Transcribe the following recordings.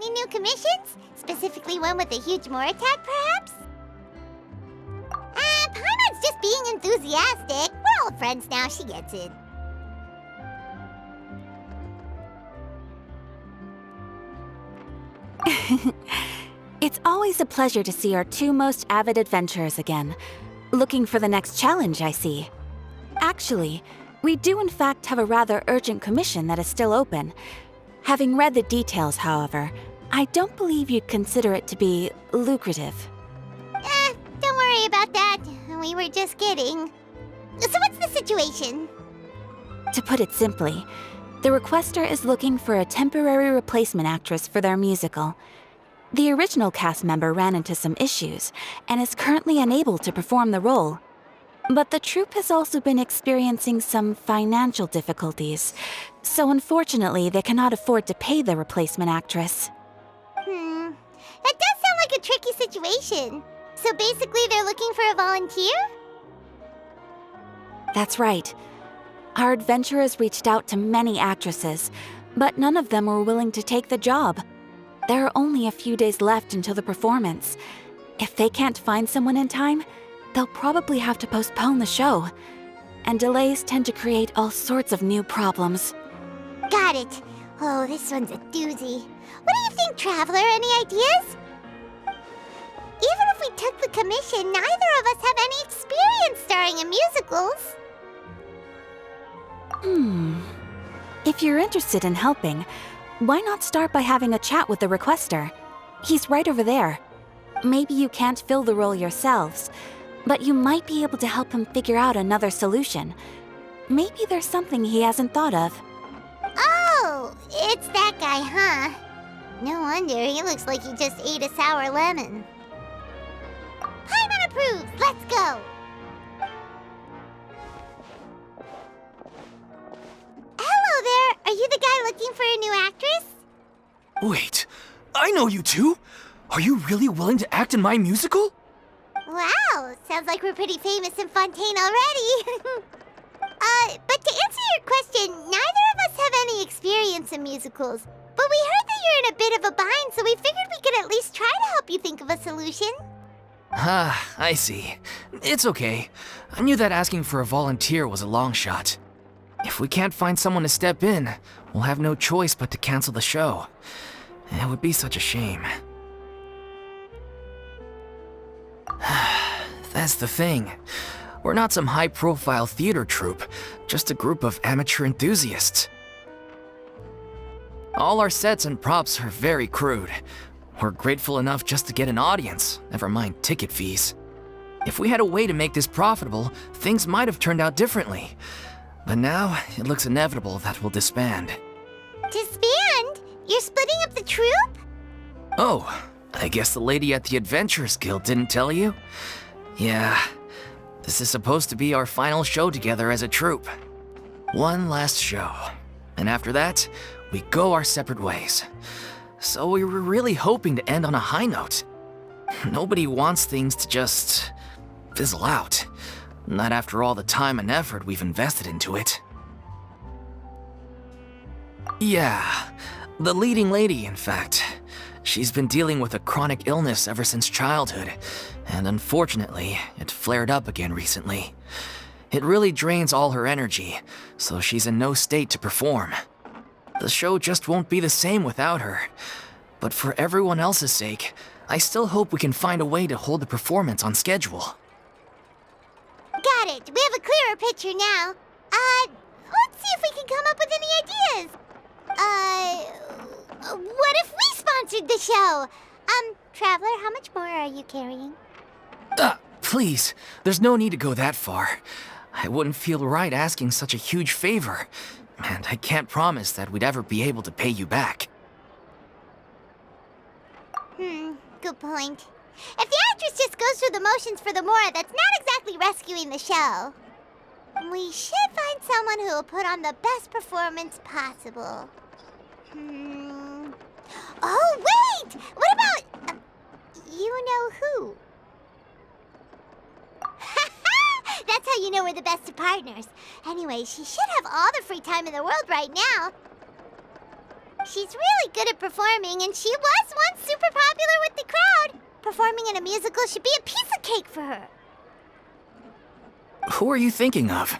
Any new commissions? Specifically one with a huge more attack, perhaps? Paimon's just being enthusiastic. We're all friends now, she gets it. It's always a pleasure to see our two most avid adventurers again. Looking for the next challenge, I see. Actually, we do in fact have a rather urgent commission that is still open. Having read the details, however, I don't believe you'd consider it to be lucrative. Don't worry about that. We were just kidding. So what's the situation? To put it simply, the requester is looking for a temporary replacement actress for their musical. The original cast member ran into some issues and is currently unable to perform the role. But the troupe has also been experiencing some financial difficulties, so unfortunately they cannot afford to pay the replacement actress. That does sound like a tricky situation. So basically they're looking for a volunteer? That's right. Our adventurers reached out to many actresses, but none of them were willing to take the job. There are only a few days left until the performance. If they can't find someone in time, they'll probably have to postpone the show. And delays tend to create all sorts of new problems. Got it. Oh, this one's a doozy. What do you think, Traveler? Any ideas? Even if we took the commission, neither of us have any experience starring in musicals. If you're interested in helping, why not start by having a chat with the requester? He's right over there. Maybe you can't fill the role yourselves, but you might be able to help him figure out another solution. Maybe there's something he hasn't thought of. Oh, it's that guy, huh? No wonder, he looks like he just ate a sour lemon. Paimon approves, let's go! Hello there, are you the guy looking for a new actress? Wait, I know you two! Are you really willing to act in my musical? Wow, sounds like we're pretty famous in Fontaine already. But to answer your question, neither of us have any experience in musicals. But we heard that you're in a bit of a bind, so we figured we could at least try to help you think of a solution. Ah, I see. It's okay. I knew that asking for a volunteer was a long shot. If we can't find someone to step in, we'll have no choice but to cancel the show. It would be such a shame. That's the thing. We're not some high-profile theater troupe, just a group of amateur enthusiasts. All our sets and props are very crude. We're grateful enough just to get an audience, never mind ticket fees. If we had a way to make this profitable, things might have turned out differently. But now, it looks inevitable that we'll disband. Disband? You're splitting up the troupe? Oh, I guess the lady at the Adventurers Guild didn't tell you? Yeah, this is supposed to be our final show together as a troupe. One last show. And after that, we go our separate ways. So we were really hoping to end on a high note. Nobody wants things to just fizzle out. Not after all the time and effort we've invested into it. Yeah, the leading lady, in fact. She's been dealing with a chronic illness ever since childhood, and unfortunately, it flared up again recently. It really drains all her energy, so she's in no state to perform. The show just won't be the same without her. But for everyone else's sake, I still hope we can find a way to hold the performance on schedule. Got it. We have a clearer picture now. Let's see if we can come up with any ideas. What if we sponsored the show? Traveler, how much more are you carrying? Please, there's no need to go that far. I wouldn't feel right asking such a huge favor, and I can't promise that we'd ever be able to pay you back. Good point. If the actress just goes through the motions for the Mora, that's not exactly rescuing the show. We should find someone who will put on the best performance possible. Oh, wait! What about... you know who? That's how you know we're the best of partners. Anyway, she should have all the free time in the world right now. she's really good at performing, and she was once super popular with the crowd. Performing in a musical should be a piece of cake for her. Who are you thinking of?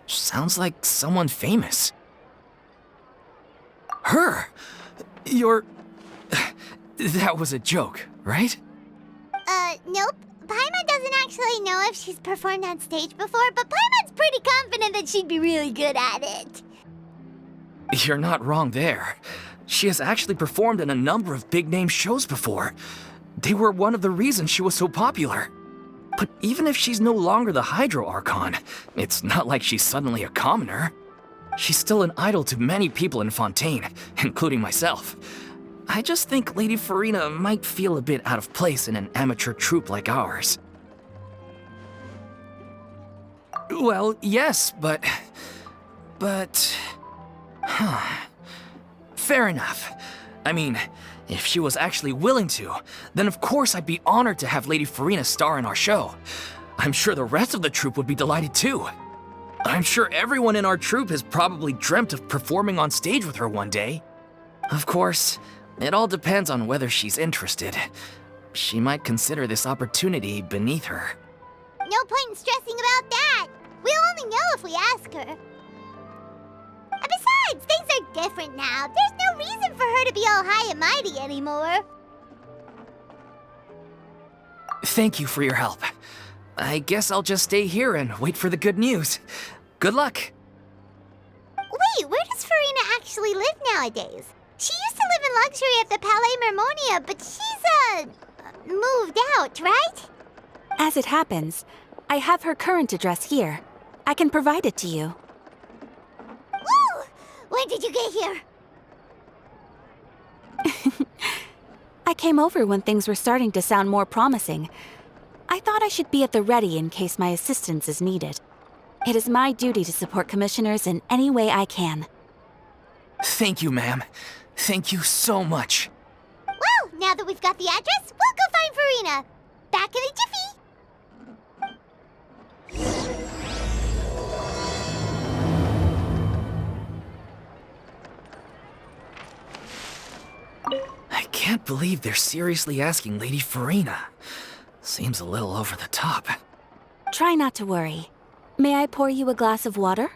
Sounds like someone famous. Her? You're... That was a joke, right? Nope. Paimon doesn't actually know if she's performed on stage before, but Paimon's pretty confident that she'd be really good at it. You're not wrong there. She has actually performed in a number of big-name shows before. They were one of the reasons she was so popular. But even if she's no longer the Hydro Archon, it's not like she's suddenly a commoner. She's still an idol to many people in Fontaine, including myself. I just think Lady Farina might feel a bit out of place in an amateur troupe like ours. Well, yes, but... Fair enough. I mean, if she was actually willing to, then of course I'd be honored to have Lady Farina star in our show. I'm sure the rest of the troupe would be delighted too. I'm sure everyone in our troupe has probably dreamt of performing on stage with her one day. Of course, it all depends on whether she's interested. She might consider this opportunity beneath her. No point in stressing about that. We'll only know if we ask her. And besides, things are different now. There's no reason for her to be all high and mighty anymore. Thank you for your help. I guess I'll just stay here and wait for the good news. Good luck. Wait, where does Farina actually live nowadays? She used to live in luxury at the Palais Mermonia, but she's, moved out, right? As it happens, I have her current address here. I can provide it to you. Woo! When did you get here? I came over when things were starting to sound more promising. I thought I should be at the ready in case my assistance is needed. It is my duty to support commissioners in any way I can. Thank you, ma'am. Thank you so much. Well, now that we've got the address, we'll go find Farina. Back in a jiffy. I can't believe they're seriously asking Lady Farina. Seems a little over the top. Try not to worry. May I pour you a glass of water?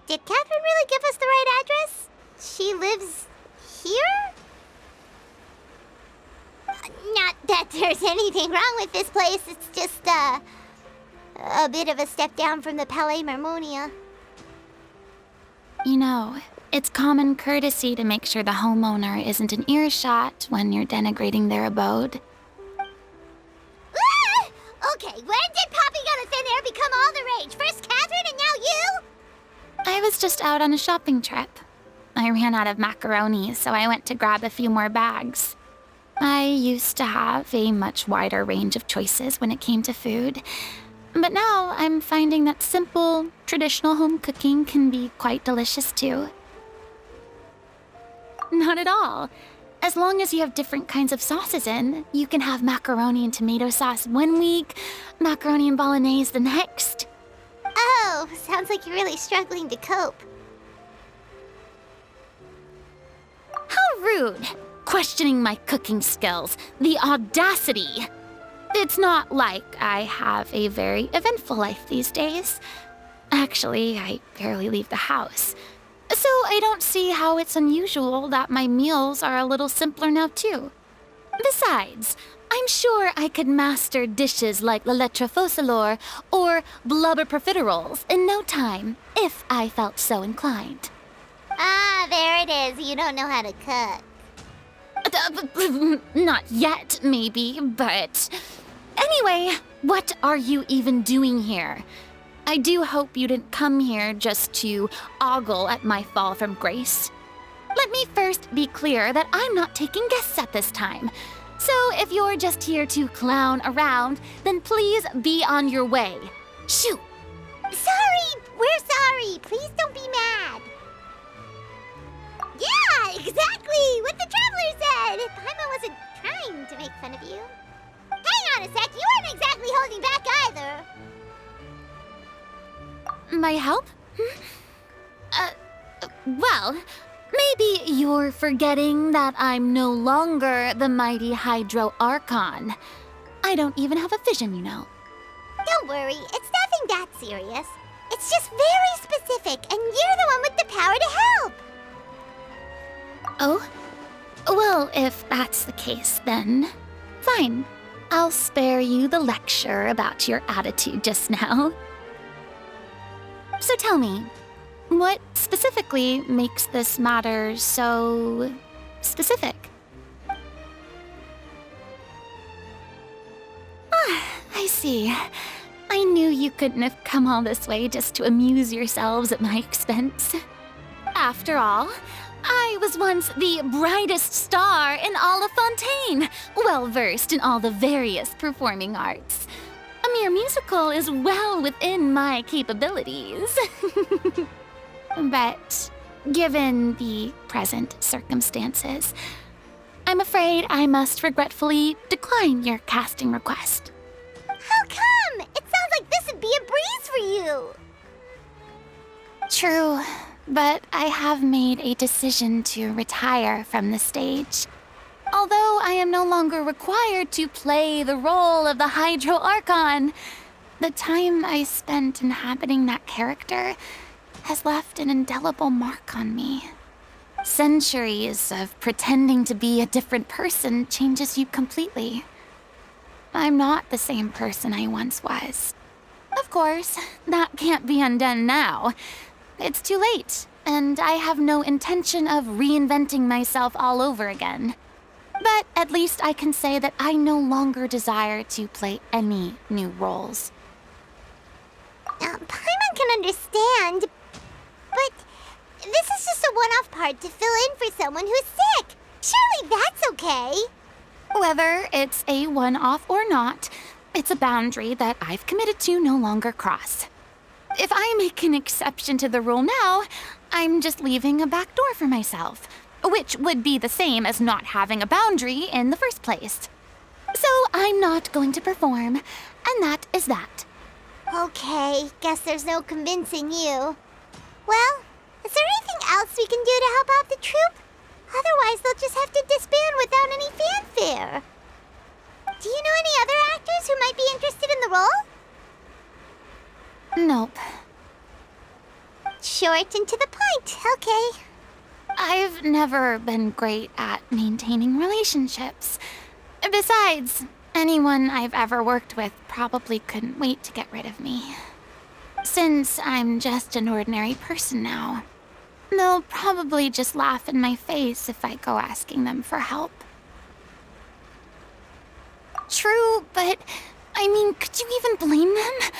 Did Catherine really give us the right address? She lives here? Not that there's anything wrong with this place. It's just, a bit of a step down from the Palais Mermonia. You know, it's common courtesy to make sure the homeowner isn't in earshot when you're denigrating their abode. Ah! Okay, when did Poppy Got a Thin Air become all the rage? First Catherine and now you? I was just out on a shopping trip. I ran out of macaroni, so I went to grab a few more bags. I used to have a much wider range of choices when it came to food, but now I'm finding that simple, traditional home cooking can be quite delicious too. Not at all. As long as you have different kinds of sauces in, you can have macaroni and tomato sauce one week, macaroni and bolognese the next. Oh, sounds like you're really struggling to cope. How rude! Questioning my cooking skills. The audacity! It's not like I have a very eventful life these days. Actually, I barely leave the house. So I don't see how it's unusual that my meals are a little simpler now too. Besides, I'm sure I could master dishes like la lettre faucilor or blubber profiteroles in no time, if I felt so inclined. Ah, there it is. You don't know how to cook. Not yet, maybe, but... Anyway, what are you even doing here? I do hope you didn't come here just to ogle at my fall from grace. Let me first be clear that I'm not taking guests at this time. So if you're just here to clown around, then please be on your way. Shoo! Sorry! We're sorry! Please don't be mad! Yeah, exactly! What the Traveler said! Paimon wasn't trying to make fun of you. Hang on a sec, you weren't exactly holding back either. My help? Well, maybe you're forgetting that I'm no longer the mighty Hydro Archon. I don't even have a vision, you know. Don't worry, it's nothing that serious. It's just very specific, and you're the one with the power to help. Oh? Well, if that's the case, then fine. I'll spare you the lecture about your attitude just now. So tell me, what specifically makes this matter so specific? Ah, I see. I knew you couldn't have come all this way just to amuse yourselves at my expense. After all, I was once the brightest star in all of Fontaine, well-versed in all the various performing arts. A mere musical is well within my capabilities. But given the present circumstances, I'm afraid I must regretfully decline your casting request. How come? It sounds like this would be a breeze for you. True, but I have made a decision to retire from the stage. Although I am no longer required to play the role of the Hydro Archon, the time I spent inhabiting that character has left an indelible mark on me. Centuries of pretending to be a different person changes you completely. I'm not the same person I once was. Of course, that can't be undone now. It's too late, and I have no intention of reinventing myself all over again. But at least I can say that I no longer desire to play any new roles. Paimon can understand, but this is just a one-off part to fill in for someone who's sick. Surely that's okay. Whether it's a one-off or not, it's a boundary that I've committed to no longer cross. If I make an exception to the rule now, I'm just leaving a back door for myself, which would be the same as not having a boundary in the first place. So I'm not going to perform, and that is that. Okay, guess there's no convincing you. Well, is there anything else we can do to help out the troupe? Otherwise, they'll just have to disband without any fanfare. Do you know any other actors who might be interested in the role? Nope. Short and to the point, okay. I've never been great at maintaining relationships. Besides, anyone I've ever worked with probably couldn't wait to get rid of me. Since I'm just an ordinary person now, they'll probably just laugh in my face if I go asking them for help. True, but I mean, could you even blame them?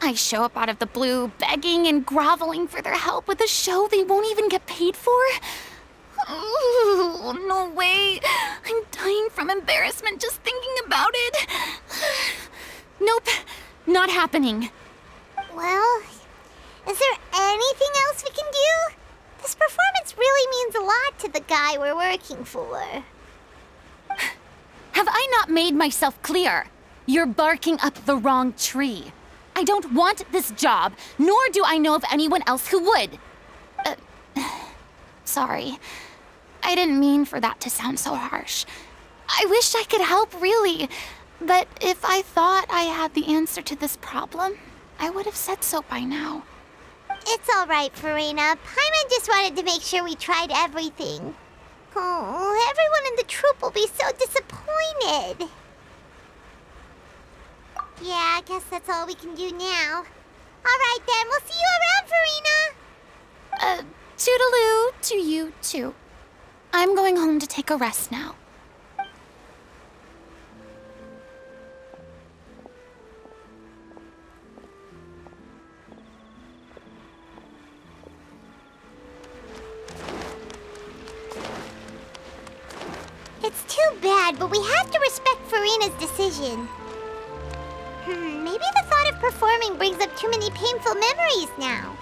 I show up out of the blue, begging and groveling for their help with a show they won't even get paid for? Oh, no way. I'm dying from embarrassment just thinking about it. Nope, not happening. Well, is there anything else we can do? This performance really means a lot to the guy we're working for. Have I not made myself clear? You're barking up the wrong tree. I don't want this job, nor do I know of anyone else who would. Sorry. I didn't mean for that to sound so harsh. I wish I could help, really. But if I thought I had the answer to this problem, I would have said so by now. It's all right, Farina. Paimon just wanted to make sure we tried everything. Oh, everyone in the troupe will be so disappointed. Yeah, I guess that's all we can do now. All right, then. We'll see you around, Farina. Toodaloo to you, too. I'm going home to take a rest now. It's too bad, but we have to respect Farina's decision. Maybe the thought of performing brings up too many painful memories now.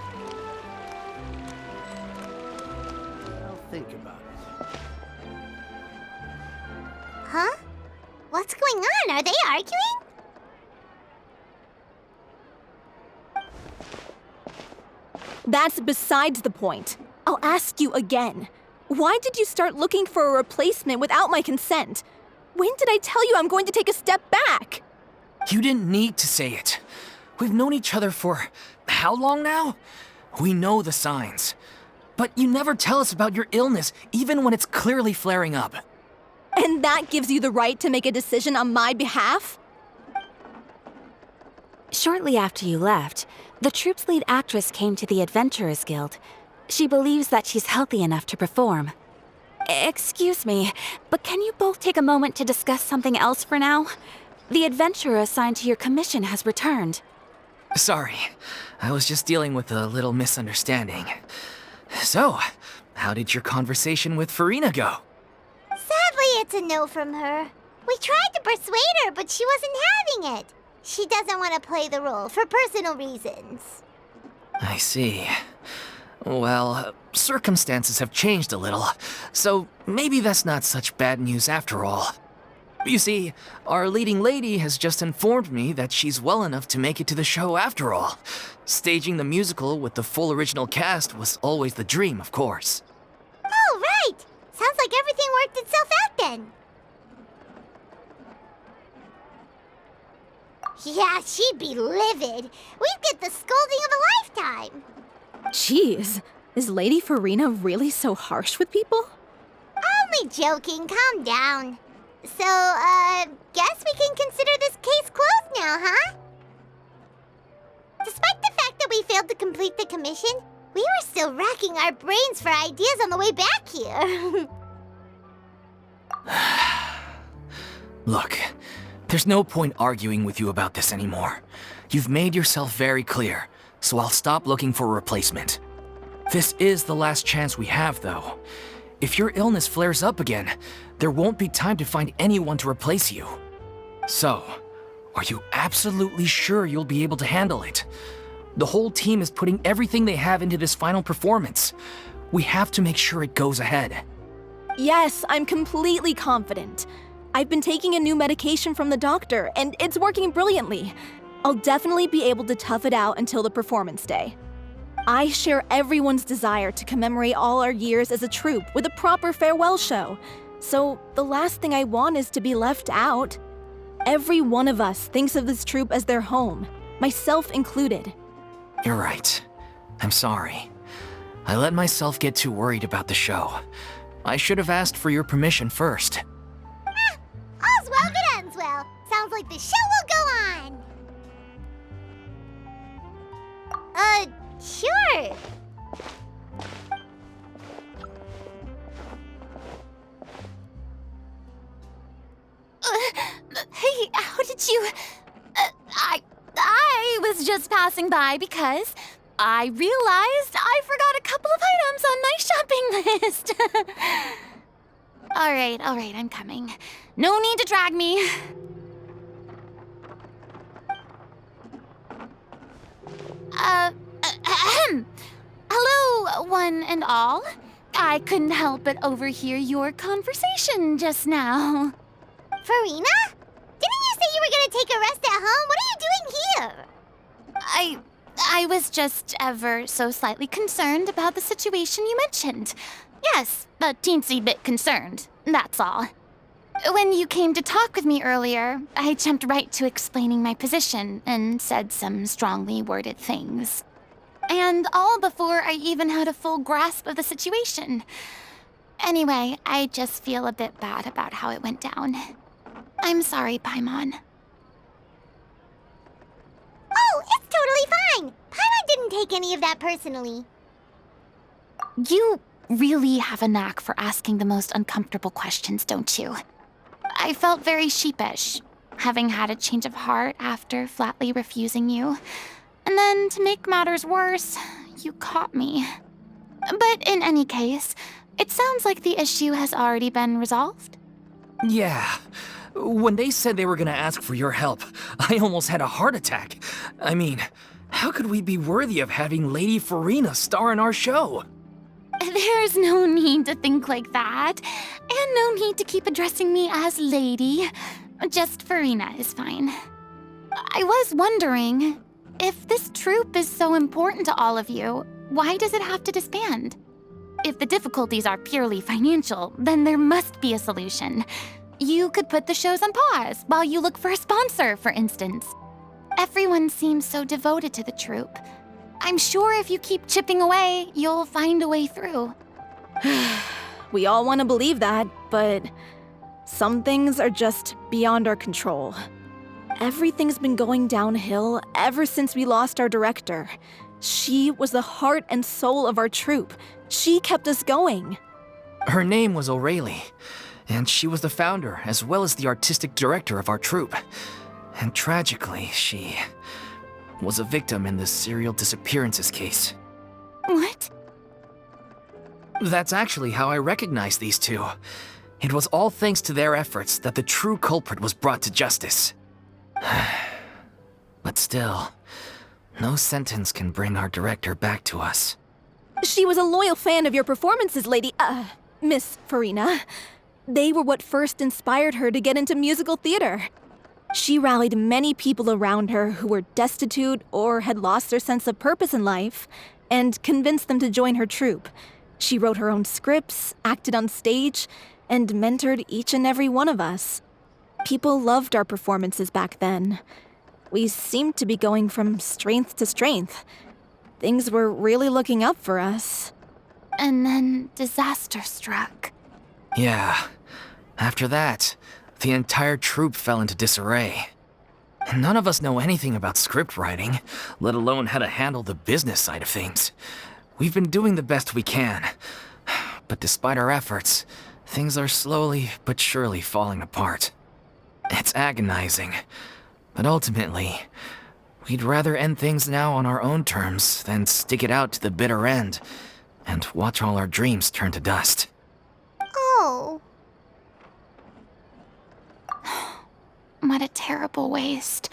I'll think about it. Huh? What's going on? Are they arguing? That's besides the point. I'll ask you again. Why did you start looking for a replacement without my consent? When did I tell you I'm going to take a step back? You didn't need to say it. We've known each other for how long now? We know the signs. But you never tell us about your illness, even when it's clearly flaring up. And that gives you the right to make a decision on my behalf? Shortly after you left, the troupe's lead actress came to the Adventurers Guild. She believes that she's healthy enough to perform. Excuse me, but can you both take a moment to discuss something else for now? The adventurer assigned to your commission has returned. Sorry, I was just dealing with a little misunderstanding. So, how did your conversation with Farina go? Sadly, it's a no from her. We tried to persuade her, but she wasn't having it. She doesn't want to play the role for personal reasons. I see. Well, circumstances have changed a little, so maybe that's not such bad news after all. You see, our leading lady has just informed me that she's well enough to make it to the show after all. Staging the musical with the full original cast was always the dream, of course. Oh, right! Sounds like everything worked itself out then. Yeah, she'd be livid. We'd get the scolding of a lifetime. Jeez, is Lady Farina really so harsh with people? Only joking, calm down. So, guess we can consider this case closed now, huh? Despite the fact that we failed to complete the commission, we were still racking our brains for ideas on the way back here. Look, there's no point arguing with you about this anymore. You've made yourself very clear, so I'll stop looking for a replacement. This is the last chance we have, though. If your illness flares up again, there won't be time to find anyone to replace you. So, are you absolutely sure you'll be able to handle it? The whole team is putting everything they have into this final performance. We have to make sure it goes ahead. Yes, I'm completely confident. I've been taking a new medication from the doctor, and it's working brilliantly. I'll definitely be able to tough it out until the performance day. I share everyone's desire to commemorate all our years as a troupe with a proper farewell show. So the last thing I want is to be left out. Every one of us thinks of this troupe as their home, myself included. You're right. I'm sorry. I let myself get too worried about the show. I should have asked for your permission first. All's well that ends well. Sounds like the show will go on. Sure. Hey, how did you... I was just passing by because I realized I forgot a couple of items on my shopping list. All right, I'm coming. No need to drag me. Hello, one and all. I couldn't help but overhear your conversation just now. Farina? Didn't you say you were gonna take a rest at home? What are you doing here? I was just ever so slightly concerned about the situation you mentioned. Yes, a teensy bit concerned, that's all. When you came to talk with me earlier, I jumped right to explaining my position and said some strongly worded things. And all before I even had a full grasp of the situation. Anyway, I just feel a bit bad about how it went down. I'm sorry, Paimon. Oh, it's totally fine. Paimon didn't take any of that personally. You really have a knack for asking the most uncomfortable questions, don't you? I felt very sheepish, having had a change of heart after flatly refusing you. And then, to make matters worse, you caught me. But in any case, it sounds like the issue has already been resolved. Yeah. When they said they were gonna ask for your help, I almost had a heart attack. I mean, how could we be worthy of having Lady Farina star in our show? There's no need to think like that, and no need to keep addressing me as Lady. Just Farina is fine. I was wondering, if this troupe is so important to all of you, why does it have to disband? If the difficulties are purely financial, then there must be a solution. You could put the shows on pause while you look for a sponsor, for instance. Everyone seems so devoted to the troupe. I'm sure if you keep chipping away, you'll find a way through. We all want to believe that, but some things are just beyond our control. Everything's been going downhill ever since we lost our director. She was the heart and soul of our troupe. She kept us going. Her name was O'Reilly, and she was the founder as well as the artistic director of our troupe. And tragically, she was a victim in the serial disappearances case. What? That's actually how I recognized these two. It was all thanks to their efforts that the true culprit was brought to justice. But still, no sentence can bring our director back to us. She was a loyal fan of your performances, Miss Farina. They were what first inspired her to get into musical theater. She rallied many people around her who were destitute or had lost their sense of purpose in life, and convinced them to join her troupe. She wrote her own scripts, acted on stage, and mentored each and every one of us. People loved our performances back then. We seemed to be going from strength to strength. Things were really looking up for us. And then disaster struck. Yeah. After that, the entire troupe fell into disarray. None of us know anything about script writing, let alone how to handle the business side of things. We've been doing the best we can. But despite our efforts, things are slowly but surely falling apart. It's agonizing. But ultimately, we'd rather end things now on our own terms than stick it out to the bitter end and watch all our dreams turn to dust. Oh. What a terrible waste.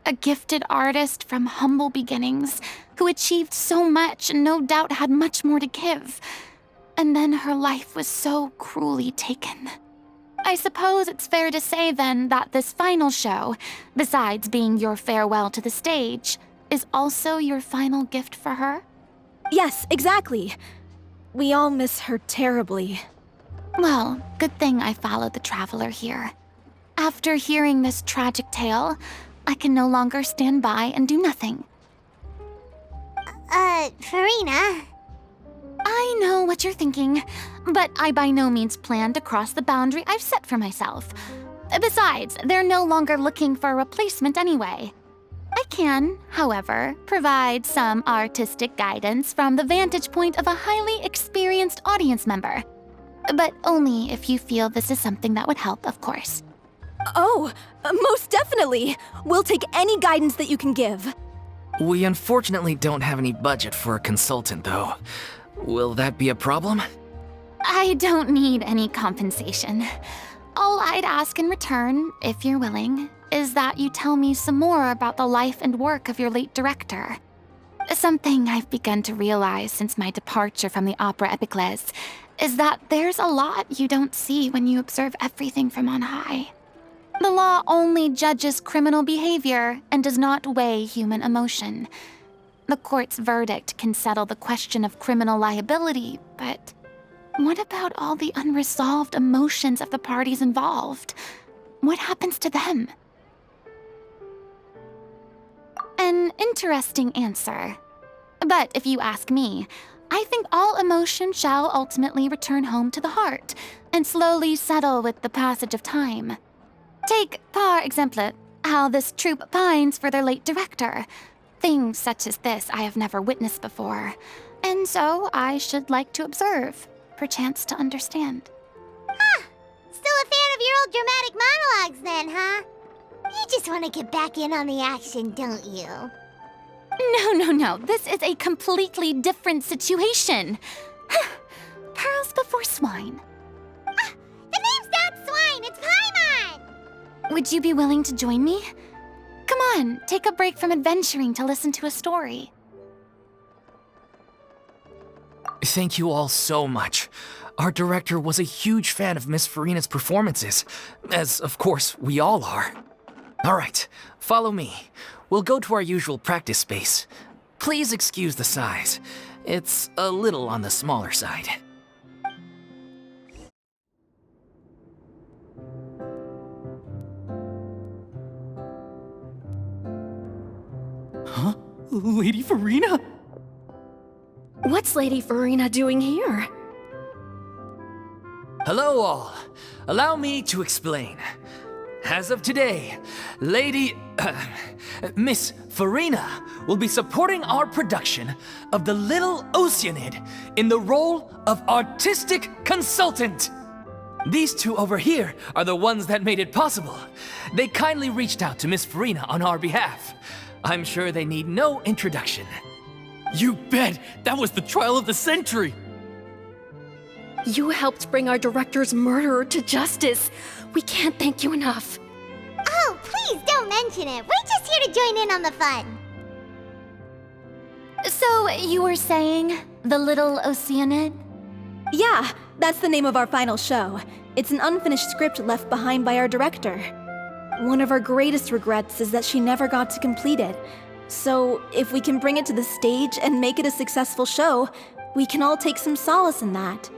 A gifted artist from humble beginnings who achieved so much and no doubt had much more to give. And then her life was so cruelly taken. I suppose it's fair to say then that this final show, besides being your farewell to the stage, is also your final gift for her? Yes, exactly. We all miss her terribly. Well, good thing I followed the traveler here. After hearing this tragic tale, I can no longer stand by and do nothing. Farina. I know what you're thinking, but I by no means plan to cross the boundary I've set for myself. Besides, they're no longer looking for a replacement anyway. I can, however, provide some artistic guidance from the vantage point of a highly experienced audience member. But only if you feel this is something that would help, of course. Oh, most definitely. We'll take any guidance that you can give. We unfortunately don't have any budget for a consultant, though. Will that be a problem? I don't need any compensation. All I'd ask in return, if you're willing, is that you tell me some more about the life and work of your late director. Something I've begun to realize since my departure from the Opera Epiclese is that there's a lot you don't see when you observe everything from on high. The law only judges criminal behavior and does not weigh human emotion. The court's verdict can settle the question of criminal liability, but what about all the unresolved emotions of the parties involved? What happens to them? An interesting answer. But if you ask me, I think all emotion shall ultimately return home to the heart and slowly settle with the passage of time. Take, par exemple, how this troupe pines for their late director. Things such as this I have never witnessed before, and so I should like to observe, perchance to understand. Still a fan of your old dramatic monologues then, huh? You just want to get back in on the action, don't you? No. This is a completely different situation. Pearls before swine. The name's not Swine, it's Paimon! Would you be willing to join me? Come on, take a break from adventuring to listen to a story. Thank you all so much. Our director was a huge fan of Miss Farina's performances, as of course we all are. All right, follow me. We'll go to our usual practice space. Please excuse the size. It's a little on the smaller side. Huh? Lady Farina? What's Lady Farina doing here? Hello all. Allow me to explain. As of today, Miss Farina will be supporting our production of The Little Oceanid in the role of artistic consultant. These two over here are the ones that made it possible. They kindly reached out to Miss Farina on our behalf. I'm sure they need no introduction. You bet! That was the trial of the century! You helped bring our director's murderer to justice. We can't thank you enough. Oh, please don't mention it. We're just here to join in on the fun. So, you were saying The Little Oceanid? Yeah, that's the name of our final show. It's an unfinished script left behind by our director. One of our greatest regrets is that she never got to complete it. So, if we can bring it to the stage and make it a successful show, we can all take some solace in that.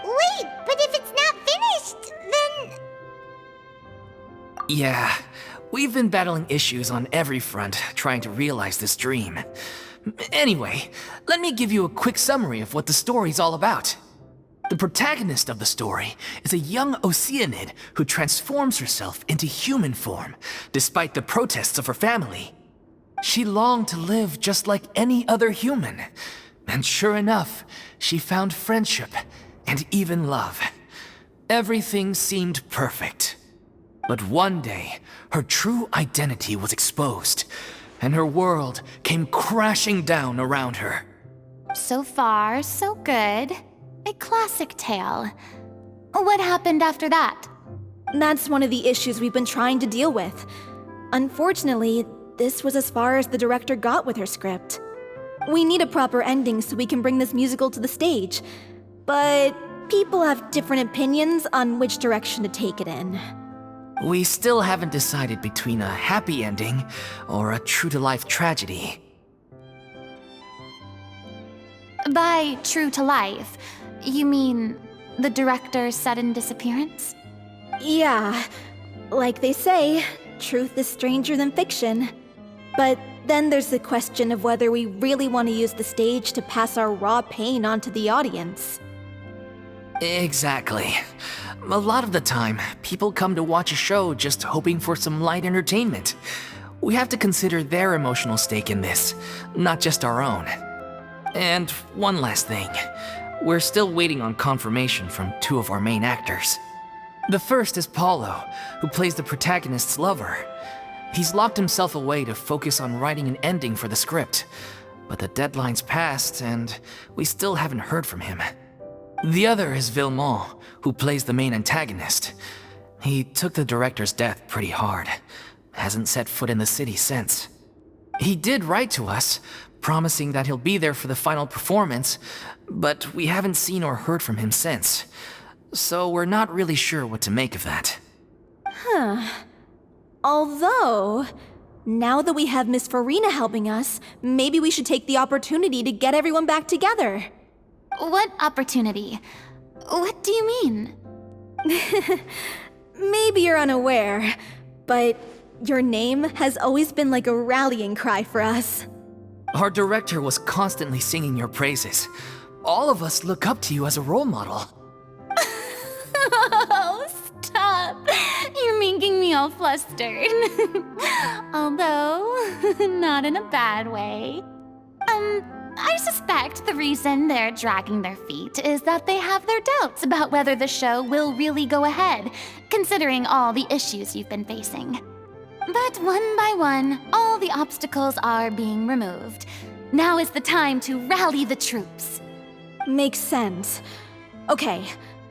Wait, but if it's not finished, then... Yeah, we've been battling issues on every front trying to realize this dream. Anyway, let me give you a quick summary of what the story's all about. The protagonist of the story is a young Oceanid who transforms herself into human form, despite the protests of her family. She longed to live just like any other human, and sure enough, she found friendship and even love. Everything seemed perfect. But one day, her true identity was exposed, and her world came crashing down around her. So far, so good. A classic tale. What happened after that? That's one of the issues we've been trying to deal with. Unfortunately, this was as far as the director got with her script. We need a proper ending so we can bring this musical to the stage, but people have different opinions on which direction to take it in. We still haven't decided between a happy ending or a true-to-life tragedy. By true to life, you mean the director's sudden disappearance? Yeah, like they say, truth is stranger than fiction. But then there's the question of whether we really want to use the stage to pass our raw pain onto the audience. Exactly. A lot of the time, people come to watch a show just hoping for some light entertainment. We have to consider their emotional stake in this, not just our own. And one last thing. We're still waiting on confirmation from two of our main actors. The first is Paulo, who plays the protagonist's lover. He's locked himself away to focus on writing an ending for the script, but the deadline's passed and we still haven't heard from him. The other is Villemont, who plays the main antagonist. He took the director's death pretty hard. Hasn't set foot in the city since. He did write to us, promising that he'll be there for the final performance, but we haven't seen or heard from him since. So we're not really sure what to make of that. Although, now that we have Miss Farina helping us, maybe we should take the opportunity to get everyone back together. What opportunity? What do you mean? Maybe you're unaware, but your name has always been like a rallying cry for us. Our director was constantly singing your praises. All of us look up to you as a role model. Oh, stop! You're making me all flustered. Although, not in a bad way. I suspect the reason they're dragging their feet is that they have their doubts about whether the show will really go ahead, considering all the issues you've been facing. But one by one, all the obstacles are being removed. Now is the time to rally the troops. Makes sense. Okay,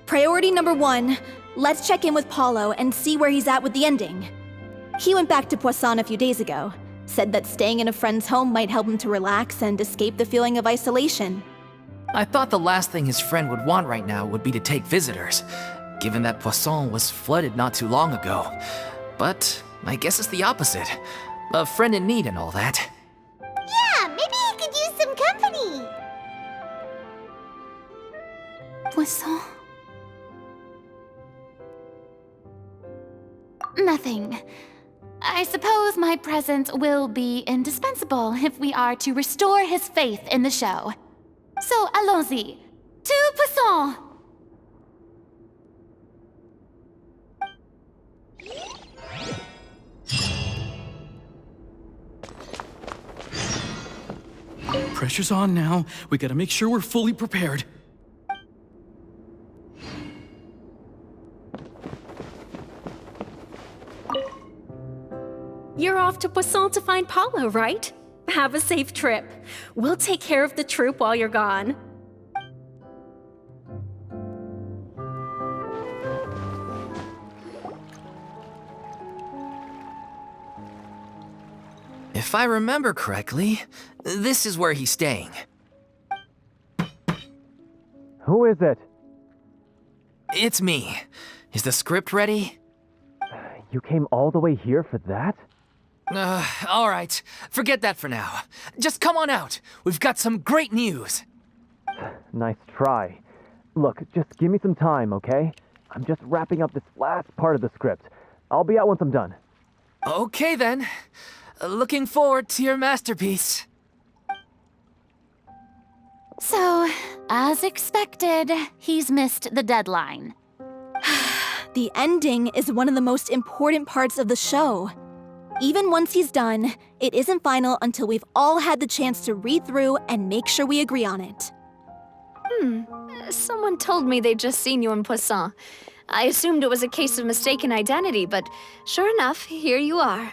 priority number 1, let's check in with Paulo and see where he's at with the ending. He went back to Poisson a few days ago, said that staying in a friend's home might help him to relax and escape the feeling of isolation. I thought the last thing his friend would want right now would be to take visitors, given that Poisson was flooded not too long ago. But I guess it's the opposite. A friend in need and all that. Yeah, maybe he Poisson? Nothing. I suppose my presence will be indispensable if we are to restore his faith in the show. So allons-y. To Poisson! Pressure's on now. We gotta make sure we're fully prepared. You're off to Poisson to find Paulo, right? Have a safe trip. We'll take care of the troop while you're gone. If I remember correctly, this is where he's staying. Who is it? It's me. Is the script ready? You came all the way here for that? All right. Forget that for now. Just come on out. We've got some great news. Nice try. Look, just give me some time, okay? I'm just wrapping up this last part of the script. I'll be out once I'm done. Okay then. Looking forward to your masterpiece. So, as expected, he's missed the deadline. The ending is one of the most important parts of the show. Even once he's done, it isn't final until we've all had the chance to read through and make sure we agree on it. Someone told me they'd just seen you in Poisson. I assumed it was a case of mistaken identity, but sure enough, here you are.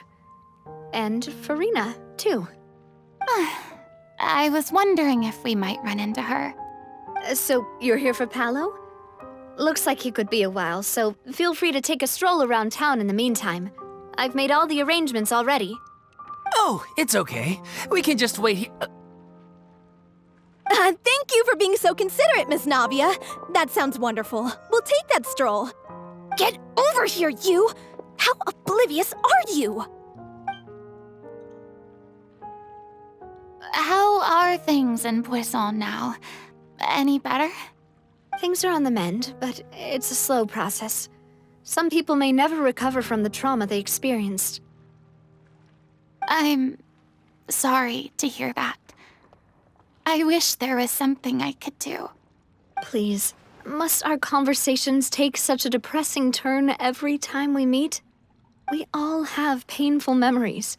And Farina, too. I was wondering if we might run into her. So, you're here for Paulo? Looks like he could be a while, so feel free to take a stroll around town in the meantime. I've made all the arrangements already. Oh, it's okay. We can just wait here. Thank you for being so considerate, Miss Navia. That sounds wonderful. We'll take that stroll. Get over here, you! How oblivious are you? How are things in Poisson now? Any better? Things are on the mend, but it's a slow process. Some people may never recover from the trauma they experienced. I'm sorry to hear that. I wish there was something I could do. Please, must our conversations take such a depressing turn every time we meet? We all have painful memories,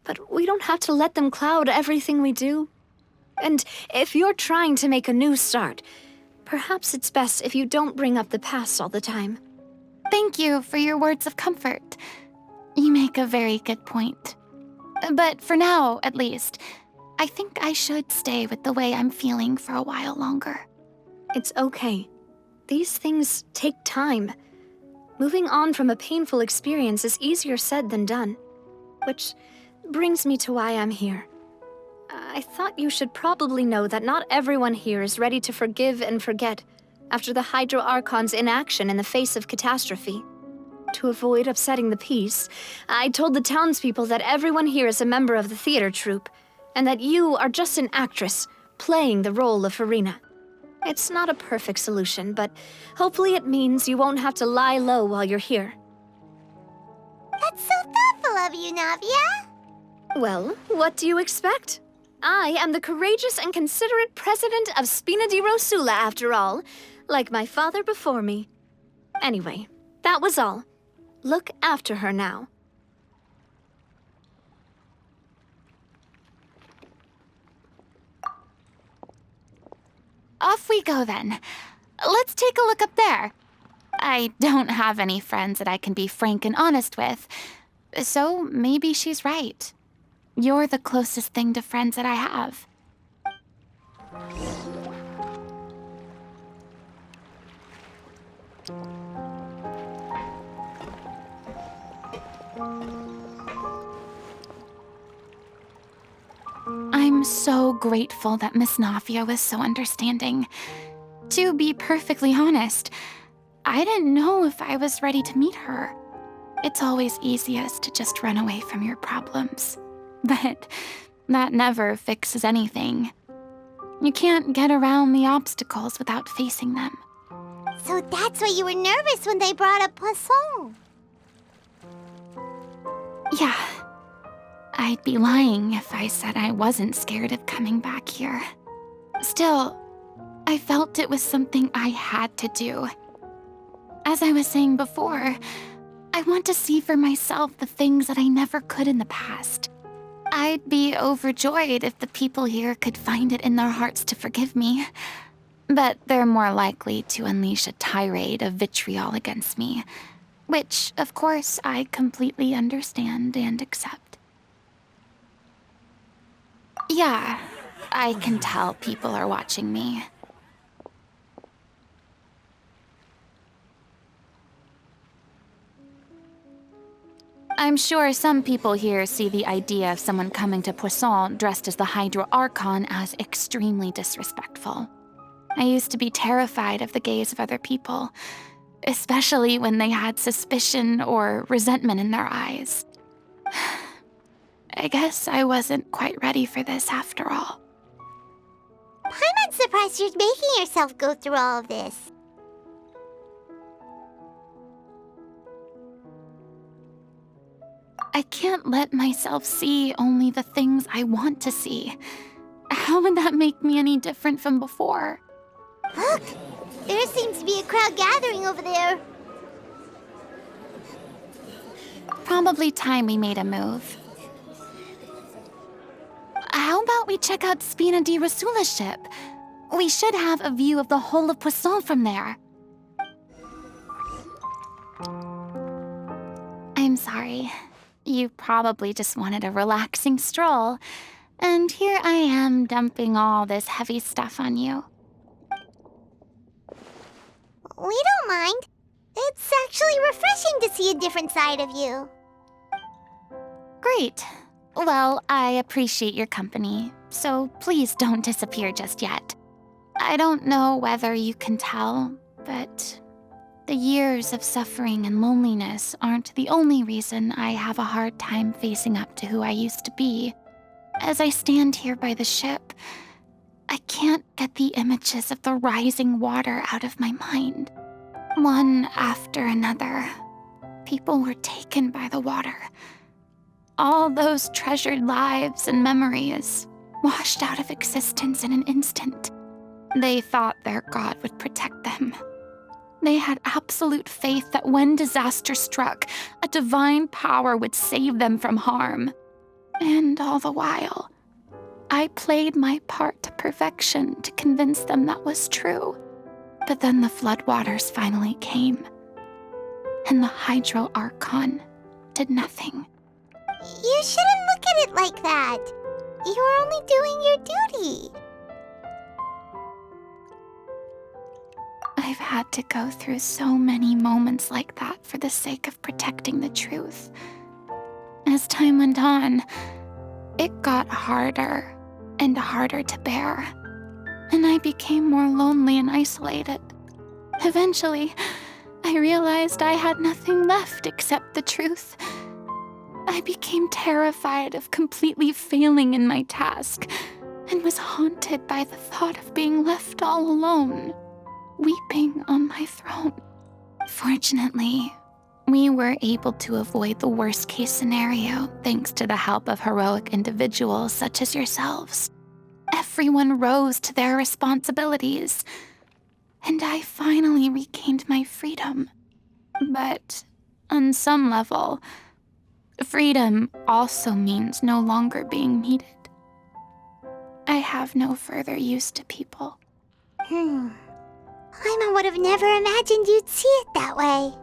but we don't have to let them cloud everything we do. And if you're trying to make a new start, perhaps it's best if you don't bring up the past all the time. Thank you for your words of comfort. You make a very good point. But for now, at least, I think I should stay with the way I'm feeling for a while longer. It's okay. These things take time. Moving on from a painful experience is easier said than done. Which brings me to why I'm here. I thought you should probably know that not everyone here is ready to forgive and forget after the Hydro Archon's inaction in the face of catastrophe. To avoid upsetting the peace, I told the townspeople that everyone here is a member of the theater troupe, and that you are just an actress playing the role of Farina. It's not a perfect solution, but hopefully it means you won't have to lie low while you're here. That's so thoughtful of you, Navia. Well, what do you expect? I am the courageous and considerate president of Spina di Rosula, after all, like my father before me. Anyway, that was all. Look after her now. Off we go then. Let's take a look up there. I don't have any friends that I can be frank and honest with, so maybe she's right. You're the closest thing to friends that I have. I'm so grateful that Miss Navia was so understanding. To be perfectly honest, I didn't know if I was ready to meet her. It's always easiest to just run away from your problems. But that never fixes anything. You can't get around the obstacles without facing them. So that's why you were nervous when they brought up Poisson. Yeah. I'd be lying if I said I wasn't scared of coming back here. Still, I felt it was something I had to do. As I was saying before, I want to see for myself the things that I never could in the past. I'd be overjoyed if the people here could find it in their hearts to forgive me. But they're more likely to unleash a tirade of vitriol against me, which, of course, I completely understand and accept. Yeah, I can tell people are watching me. I'm sure some people here see the idea of someone coming to Poisson dressed as the Hydro Archon as extremely disrespectful. I used to be terrified of the gaze of other people, especially when they had suspicion or resentment in their eyes. I guess I wasn't quite ready for this after all. I'm not surprised you're making yourself go through all of this. I can't let myself see only the things I want to see. How would that make me any different from before? Look! There seems to be a crowd gathering over there. Probably time we made a move. How about we check out Spina di Rosula's ship? We should have a view of the whole of Poisson from there. I'm sorry. You probably just wanted a relaxing stroll, and here I am dumping all this heavy stuff on you. We don't mind. It's actually refreshing to see a different side of you. Great. Well, I appreciate your company, so please don't disappear just yet. I don't know whether you can tell, but the years of suffering and loneliness aren't the only reason I have a hard time facing up to who I used to be. As I stand here by the ship, I can't get the images of the rising water out of my mind. One after another, people were taken by the water. All those treasured lives and memories washed out of existence in an instant. They thought their god would protect them. They had absolute faith that when disaster struck, a divine power would save them from harm. And all the while, I played my part to perfection to convince them that was true. But then the floodwaters finally came, and the Hydro Archon did nothing. You shouldn't look at it like that. You're only doing your duty. I've had to go through so many moments like that for the sake of protecting the truth. As time went on, it got harder and harder to bear, and I became more lonely and isolated. Eventually, I realized I had nothing left except the truth. I became terrified of completely failing in my task, and was haunted by the thought of being left all alone, weeping on my throne. Fortunately, we were able to avoid the worst-case scenario thanks to the help of heroic individuals such as yourselves. Everyone rose to their responsibilities, and I finally regained my freedom. But on some level, freedom also means no longer being needed. I have no further use to people. Paimon would have never imagined you'd see it that way.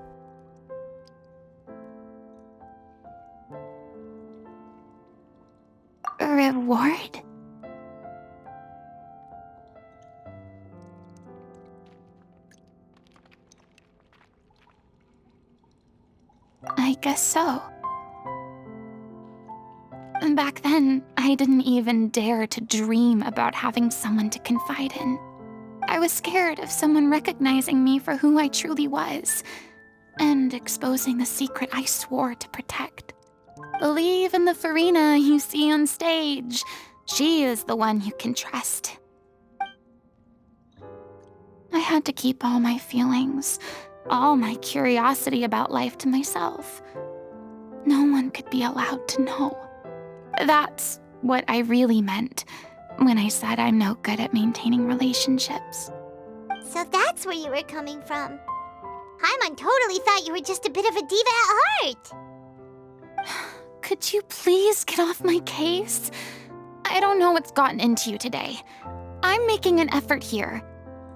A reward? I guess so. Back then, I didn't even dare to dream about having someone to confide in. I was scared of someone recognizing me for who I truly was, and exposing the secret I swore to protect. Believe in the Farina you see on stage. She is the one you can trust. I had to keep all my feelings, all my curiosity about life to myself. No one could be allowed to know. That's what I really meant when I said I'm no good at maintaining relationships. So that's where you were coming from. Paimon totally thought you were just a bit of a diva at heart. Could you please get off my case? I don't know what's gotten into you today. I'm making an effort here.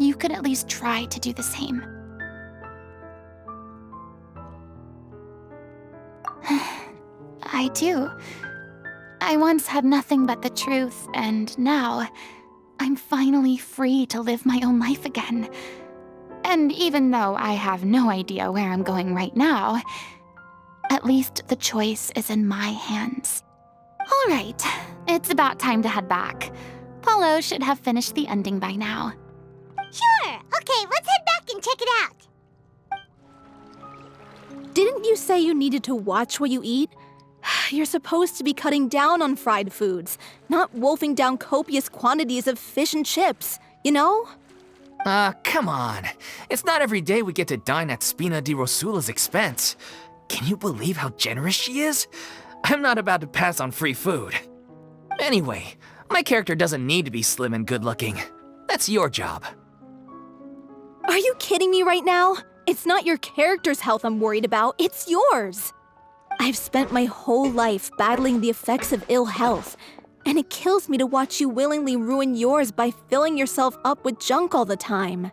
You could at least try to do the same. I do. I once had nothing but the truth, and now I'm finally free to live my own life again. And even though I have no idea where I'm going right now, at least the choice is in my hands. All right, it's about time to head back. Paulo should have finished the ending by now. Sure. Okay, let's head back and check it out. Didn't you say you needed to watch what you eat? You're supposed to be cutting down on fried foods, not wolfing down copious quantities of fish and chips, you know? Come on. It's not every day we get to dine at Spina di Rosula's expense. Can you believe how generous she is? I'm not about to pass on free food. Anyway, my character doesn't need to be slim and good-looking. That's your job. Are you kidding me right now? It's not your character's health I'm worried about, it's yours. I've spent my whole life battling the effects of ill health, and it kills me to watch you willingly ruin yours by filling yourself up with junk all the time.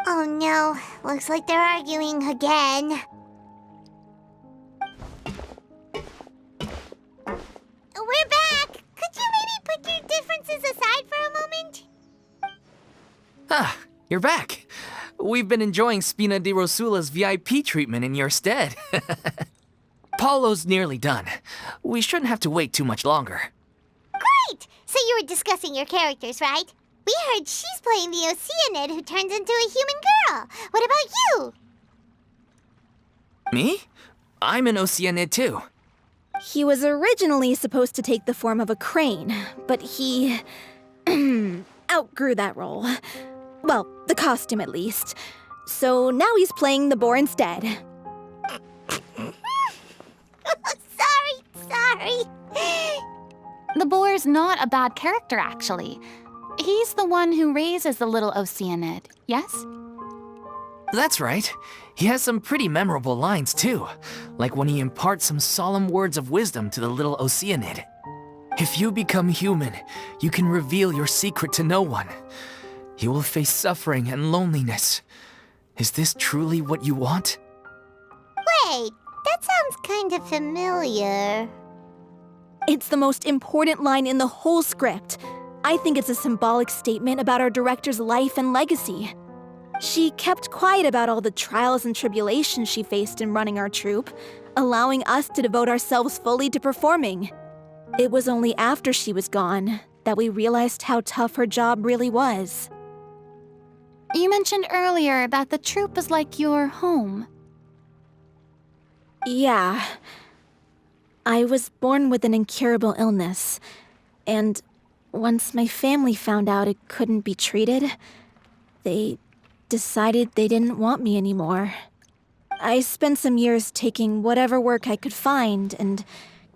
Oh no, looks like they're arguing again. We're back! Could you maybe put your differences aside for a moment? Ah, you're back. We've been enjoying Spina di Rosula's VIP treatment in your stead. Paulo's nearly done. We shouldn't have to wait too much longer. Great! So you were discussing your characters, right? We heard she's playing the Oceanid who turns into a human girl. What about you? Me? I'm an Oceanid too. He was originally supposed to take the form of a crane, but he outgrew that role. Well, the costume at least. So now he's playing the boar instead. Sorry. The boar's not a bad character, actually. He's the one who raises the little Oceanid, yes? That's right. He has some pretty memorable lines too, like when he imparts some solemn words of wisdom to the little Oceanid. If you become human, you can reveal your secret to no one. You will face suffering and loneliness. Is this truly what you want? Wait, that sounds kind of familiar. It's the most important line in the whole script. I think it's a symbolic statement about our director's life and legacy. She kept quiet about all the trials and tribulations she faced in running our troupe, allowing us to devote ourselves fully to performing. It was only after she was gone that we realized how tough her job really was. You mentioned earlier that the troupe is like your home. Yeah. I was born with an incurable illness, and once my family found out it couldn't be treated, they decided they didn't want me anymore. I spent some years taking whatever work I could find and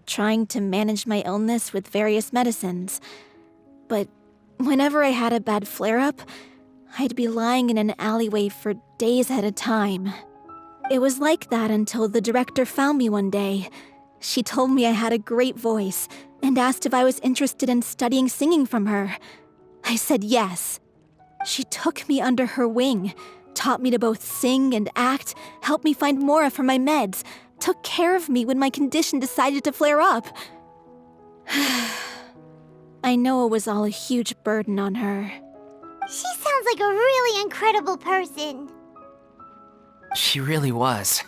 trying to manage my illness with various medicines. But whenever I had a bad flare-up, I'd be lying in an alleyway for days at a time. It was like that until the director found me one day. She told me I had a great voice and asked if I was interested in studying singing from her. I said yes. She took me under her wing, taught me to both sing and act, helped me find Mora for my meds, took care of me when my condition decided to flare up. I know it was all a huge burden on her. She sounds like a really incredible person. She really was.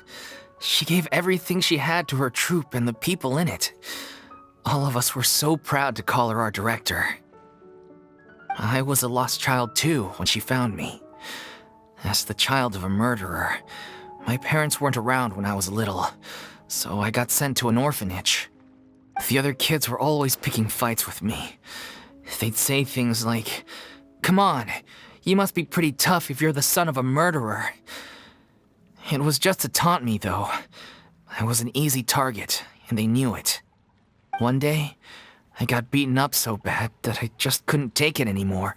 She gave everything she had to her troupe and the people in it. All of us were so proud to call her our director. I was a lost child too when she found me. As the child of a murderer, my parents weren't around when I was little, so I got sent to an orphanage. The other kids were always picking fights with me. They'd say things like, "Come on, You must be pretty tough if you're the son of a murderer. It was just to taunt me, though. I was an easy target, and they knew it. One day, I got beaten up so bad that I just couldn't take it anymore,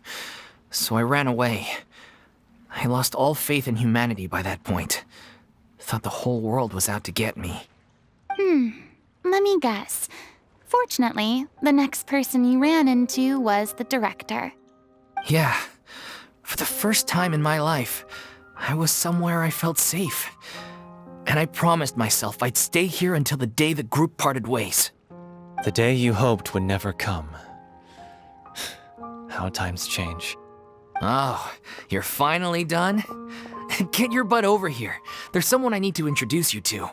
so I ran away. I lost all faith in humanity by that point. Thought the whole world was out to get me. Let me guess. Fortunately, the next person you ran into was the director. Yeah. For the first time in my life, I was somewhere I felt safe. And I promised myself I'd stay here until the day the group parted ways. The day you hoped would never come. How times change. Oh, you're finally done? Get your butt over here. There's someone I need to introduce you to.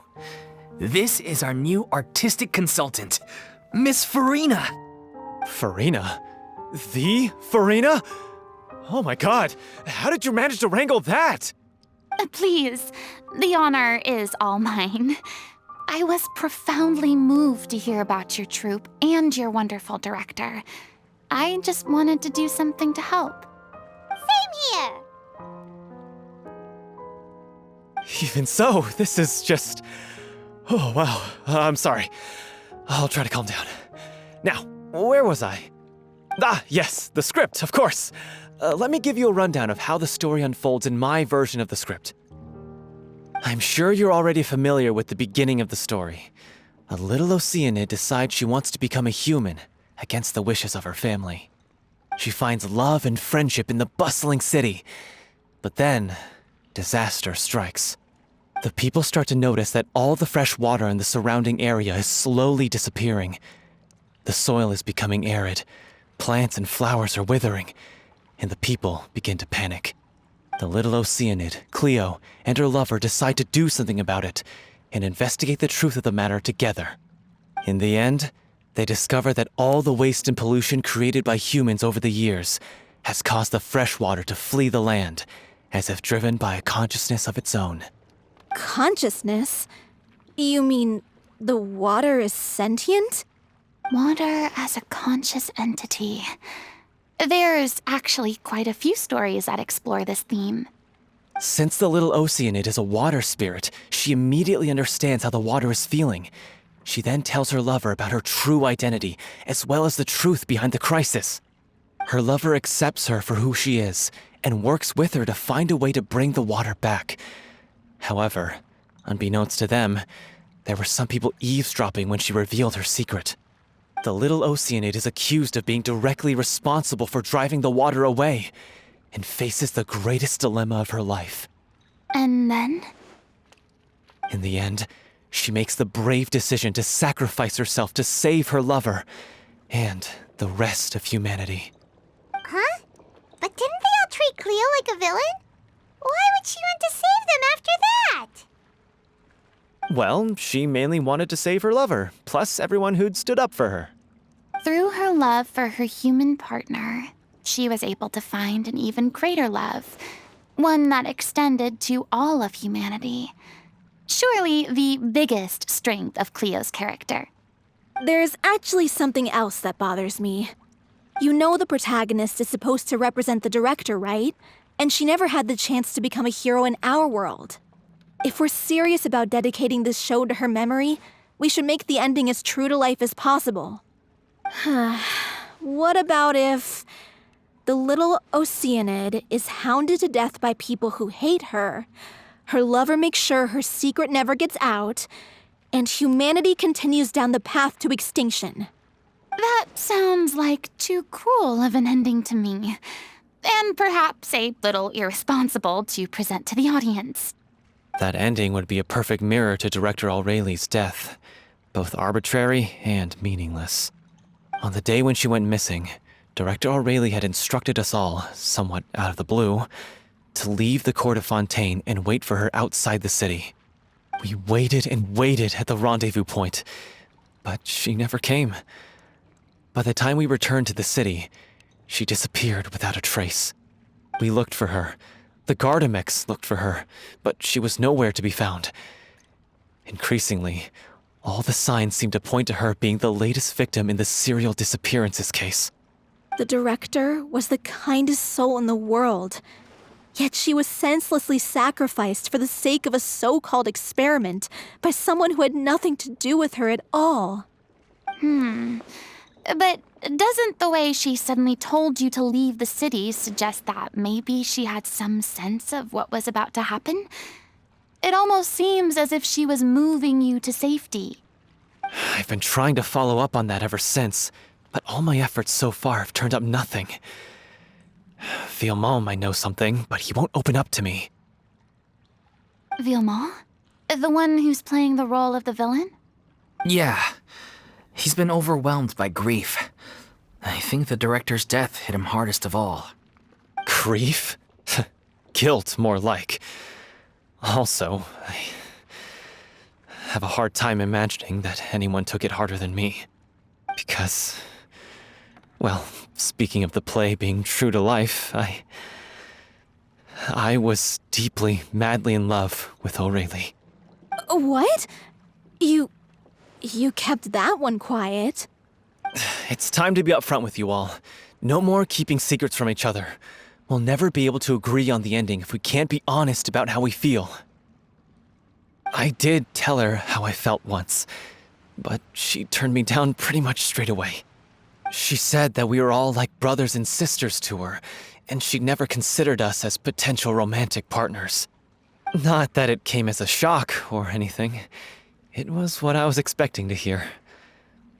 This is our new artistic consultant, Miss Farina. Farina? The Farina? Oh my god, how did you manage to wrangle that? Please, the honor is all mine. I was profoundly moved to hear about your troupe and your wonderful director. I just wanted to do something to help. Same here. Even so, this is just... Oh, wow. I'm sorry. I'll try to calm down. Now, where was I? Ah, yes, the script, of course. Let me give you a rundown of how the story unfolds in my version of the script. I'm sure you're already familiar with the beginning of the story. A little Oceanid decides she wants to become a human, against the wishes of her family. She finds love and friendship in the bustling city. But then, disaster strikes. The people start to notice that all the fresh water in the surrounding area is slowly disappearing. The soil is becoming arid, plants and flowers are withering, and the people begin to panic. The little Oceanid, Cleo, and her lover decide to do something about it and investigate the truth of the matter together. In the end, they discover that all the waste and pollution created by humans over the years has caused the fresh water to flee the land, as if driven by a consciousness of its own. Consciousness? You mean the water is sentient? Water as a conscious entity. There's actually quite a few stories that explore this theme. Since the little Oceanid is a water spirit, she immediately understands how the water is feeling. She then tells her lover about her true identity, as well as the truth behind the crisis. Her lover accepts her for who she is, and works with her to find a way to bring the water back. However, unbeknownst to them, there were some people eavesdropping when she revealed her secret. The little Oceanid is accused of being directly responsible for driving the water away, and faces the greatest dilemma of her life. And then? In the end, she makes the brave decision to sacrifice herself to save her lover, and the rest of humanity. Huh? But didn't they all treat Cleo like a villain? Why would she want to save them after that? Well, she mainly wanted to save her lover, plus everyone who'd stood up for her. Through her love for her human partner, she was able to find an even greater love, one that extended to all of humanity. Surely the biggest strength of Cleo's character. There's actually something else that bothers me. You know the protagonist is supposed to represent the director, right? And she never had the chance to become a hero in our world. If we're serious about dedicating this show to her memory, we should make the ending as true to life as possible. What about if the little Oceanid is hounded to death by people who hate her, her lover makes sure her secret never gets out, and humanity continues down the path to extinction? That sounds like too cruel of an ending to me, and perhaps a little irresponsible to present to the audience. That ending would be a perfect mirror to Director Aureli's death, both arbitrary and meaningless. On the day when she went missing, Director Aureli had instructed us all, somewhat out of the blue, to leave the court of Fontaine and wait for her outside the city. We waited and waited at the rendezvous point, but she never came. By the time we returned to the city, she disappeared without a trace. We looked for her. The Gardamex looked for her, but she was nowhere to be found. Increasingly, all the signs seemed to point to her being the latest victim in the serial disappearances case. The director was the kindest soul in the world. Yet she was senselessly sacrificed for the sake of a so-called experiment by someone who had nothing to do with her at all. But doesn't the way she suddenly told you to leave the city suggest that maybe she had some sense of what was about to happen? It almost seems as if she was moving you to safety. I've been trying to follow up on that ever since, but all my efforts so far have turned up nothing. Villemont might know something, but he won't open up to me. Villemont? The one who's playing the role of the villain? Yeah. He's been overwhelmed by grief. I think the director's death hit him hardest of all. Grief? Guilt, more like. Also, I have a hard time imagining that anyone took it harder than me. Because, well, speaking of the play being true to life, I was deeply, madly in love with Aurelie. What? You kept that one quiet. It's time to be upfront with you all. No more keeping secrets from each other. We'll never be able to agree on the ending if we can't be honest about how we feel. I did tell her how I felt once, but she turned me down pretty much straight away. She said that we were all like brothers and sisters to her, and she'd never considered us as potential romantic partners. Not that it came as a shock or anything. It was what I was expecting to hear.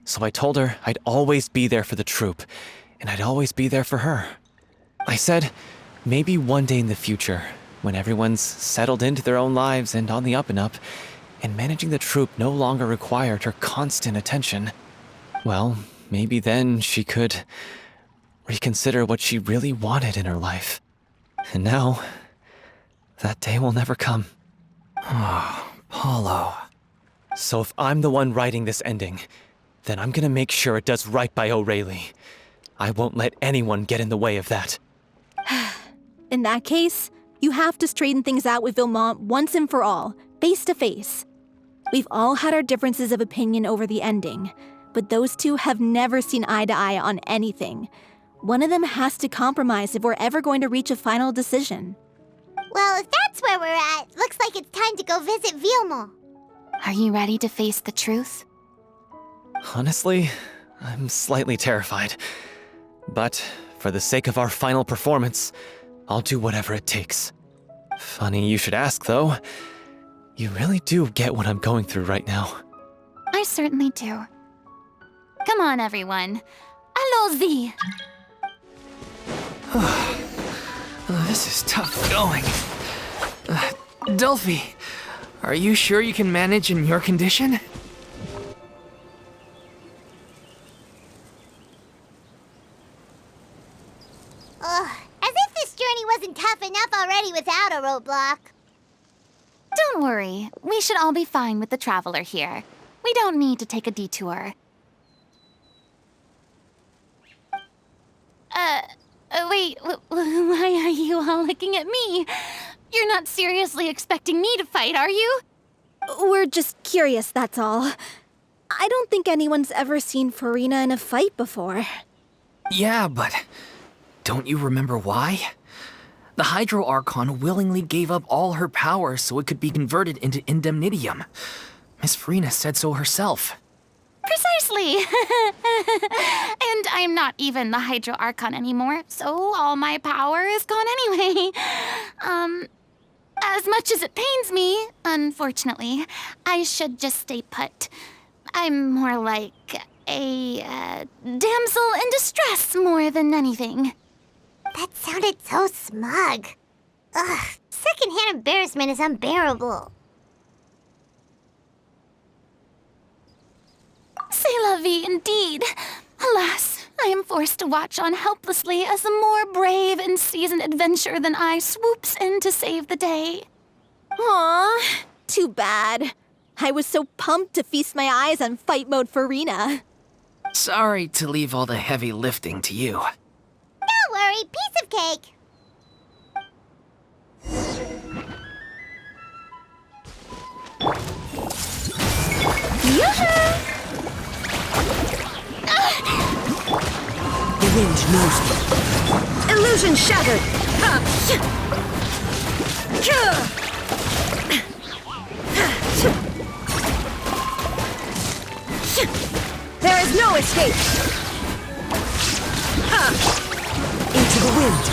So I told her I'd always be there for the troupe, and I'd always be there for her. I said, maybe one day in the future, when everyone's settled into their own lives and on the up and up, and managing the troupe no longer required her constant attention, well, maybe then she could reconsider what she really wanted in her life. And now, that day will never come. Oh, Paulo. So if I'm the one writing this ending, then I'm gonna make sure it does right by Aurelie. I won't let anyone get in the way of that. In that case, you have to straighten things out with Villemont once and for all, face to face. We've all had our differences of opinion over the ending, but those two have never seen eye to eye on anything. One of them has to compromise if we're ever going to reach a final decision. Well, if that's where we're at, looks like it's time to go visit Villemont. Are you ready to face the truth? Honestly, I'm slightly terrified. But for the sake of our final performance, I'll do whatever it takes. Funny you should ask, though. You really do get what I'm going through right now. I certainly do. Come on, everyone. Allons-y! This is tough going. Delphi, are you sure you can manage in your condition? As if this journey wasn't tough enough already without a roadblock. Don't worry. We should all be fine with the traveler here. We don't need to take a detour. Wait, why are you all looking at me? You're not seriously expecting me to fight, are you? We're just curious, that's all. I don't think anyone's ever seen Farina in a fight before. Yeah, but don't you remember why? The Hydro Archon willingly gave up all her power so it could be converted into indemnitium. Miss Farina said so herself. Precisely! And I'm not even the Hydro Archon anymore, so all my power is gone anyway. As much as it pains me, unfortunately, I should just stay put. I'm more like a damsel in distress more than anything. That sounded so smug. Ugh, secondhand embarrassment is unbearable. C'est la vie indeed. Alas, I am forced to watch on helplessly as a more brave and seasoned adventurer than I swoops in to save the day. Aw, too bad. I was so pumped to feast my eyes on fight mode Farina. Sorry to leave all the heavy lifting to you. Don't worry, piece of cake. The wind knows me. Illusion shattered! There is no escape! Into the wind.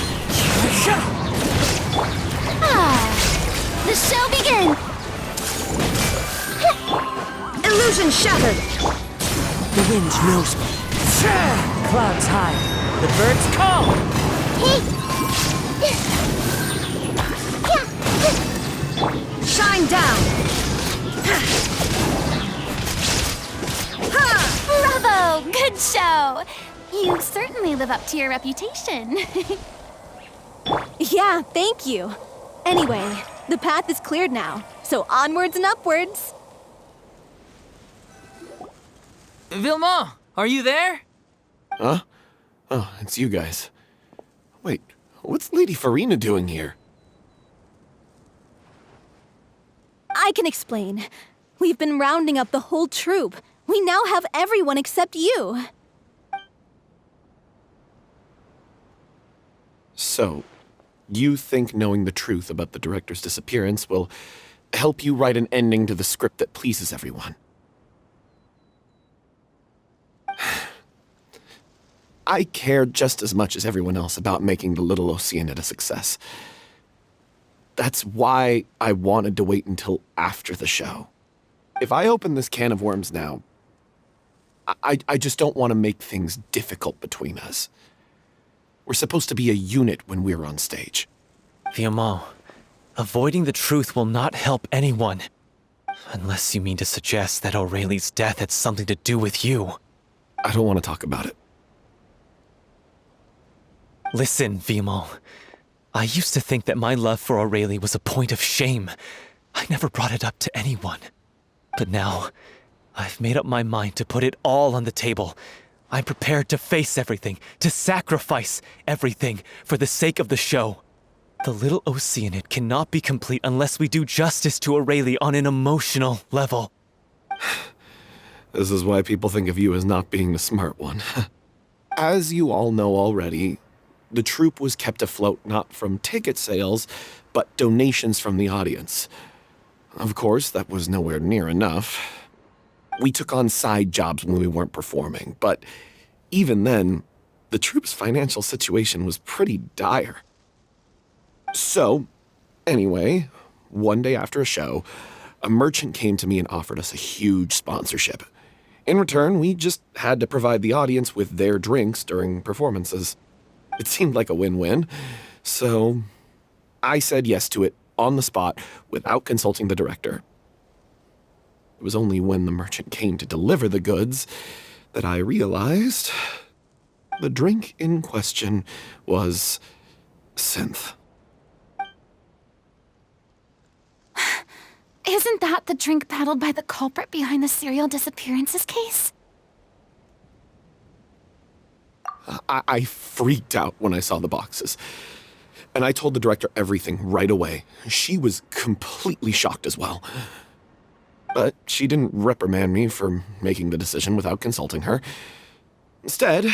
The show begins! Illusion shattered! The wind knows me. Clouds high. The birds call. Shine down! Bravo! Good show! You certainly live up to your reputation. Yeah, thank you. Anyway, the path is cleared now, so onwards and upwards. Vilma, are you there? Huh? Oh, it's you guys. Wait, what's Lady Farina doing here? I can explain. We've been rounding up the whole troupe. We now have everyone except you. So, you think knowing the truth about the director's disappearance will help you write an ending to the script that pleases everyone? I care just as much as everyone else about making the Little Oceanid a success. That's why I wanted to wait until after the show. If I open this can of worms now, I just don't want to make things difficult between us. We're supposed to be a unit when we're on stage. Vilma, avoiding the truth will not help anyone. Unless you mean to suggest that Aurelie's death had something to do with you. I don't want to talk about it. Listen, Vilma. I used to think that my love for Aurelie was a point of shame. I never brought it up to anyone. But now, I've made up my mind to put it all on the table. I'm prepared to face everything, to sacrifice everything for the sake of the show. The Little Oceanid cannot be complete unless we do justice to Aurelie on an emotional level. This is why people think of you as not being the smart one. As you all know already, the troupe was kept afloat not from ticket sales, but donations from the audience. Of course, that was nowhere near enough. We took on side jobs when we weren't performing, but even then, the troupe's financial situation was pretty dire. So, anyway, one day after a show, a merchant came to me and offered us a huge sponsorship. In return, we just had to provide the audience with their drinks during performances. It seemed like a win-win, so I said yes to it on the spot without consulting the director. It was only when the merchant came to deliver the goods that I realized the drink in question was synth. Isn't that the drink paddled by the culprit behind the serial disappearances case? I freaked out when I saw the boxes. And I told the director everything right away. She was completely shocked as well. But she didn't reprimand me for making the decision without consulting her. Instead,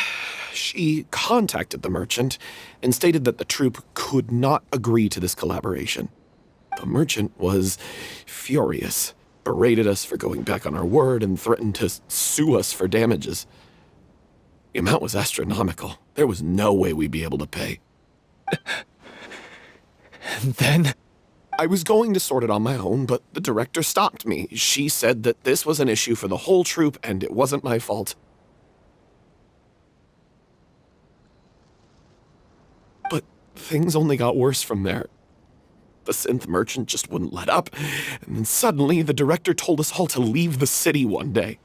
she contacted the merchant and stated that the troupe could not agree to this collaboration. The merchant was furious, berated us for going back on our word, and threatened to sue us for damages. The amount was astronomical. There was no way we'd be able to pay. And then? I was going to sort it on my own, but the director stopped me. She said that this was an issue for the whole troupe and it wasn't my fault. But things only got worse from there. The synth merchant just wouldn't let up, and then suddenly the director told us all to leave the city one day.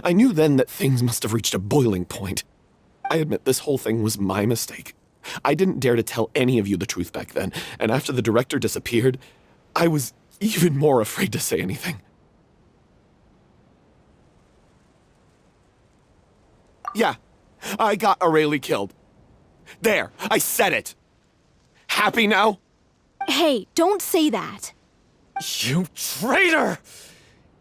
I knew then that things must have reached a boiling point. I admit this whole thing was my mistake. I didn't dare to tell any of you the truth back then, and after the director disappeared, I was even more afraid to say anything. Yeah, I got Aurelie killed. There, I said it. Happy now? Hey, don't say that. You traitor!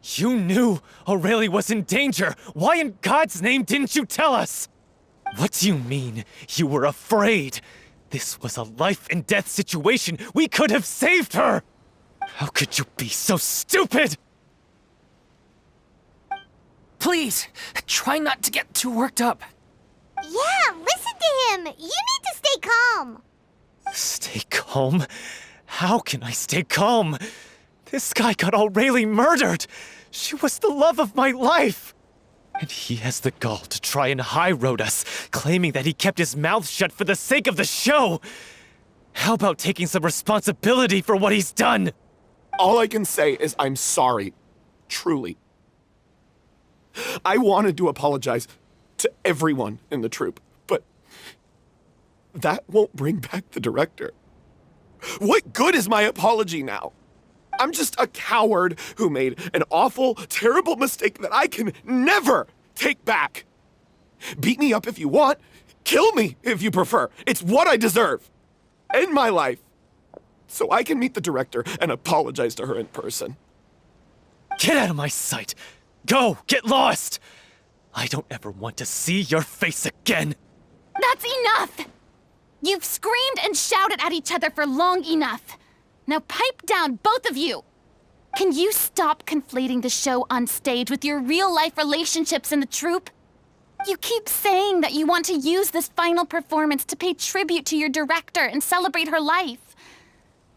You knew Aurelie was in danger. Why in God's name didn't you tell us? What do you mean, you were afraid? This was a life and death situation. We could have saved her! How could you be so stupid? Please, try not to get too worked up. Yeah, listen to him. You need to stay calm. Stay calm? How can I stay calm? This guy got Aurelie murdered! She was the love of my life! And he has the gall to try and high-road us, claiming that he kept his mouth shut for the sake of the show! How about taking some responsibility for what he's done? All I can say is I'm sorry. Truly. I wanted to apologize to everyone in the troupe, but that won't bring back the director. What good is my apology now? I'm just a coward who made an awful, terrible mistake that I can never take back. Beat me up if you want. Kill me if you prefer. It's what I deserve. End my life. So I can meet the director and apologize to her in person. Get out of my sight! Go! Get lost! I don't ever want to see your face again! That's enough! You've screamed and shouted at each other for long enough. Now pipe down, both of you! Can you stop conflating the show on stage with your real-life relationships in the troupe? You keep saying that you want to use this final performance to pay tribute to your director and celebrate her life.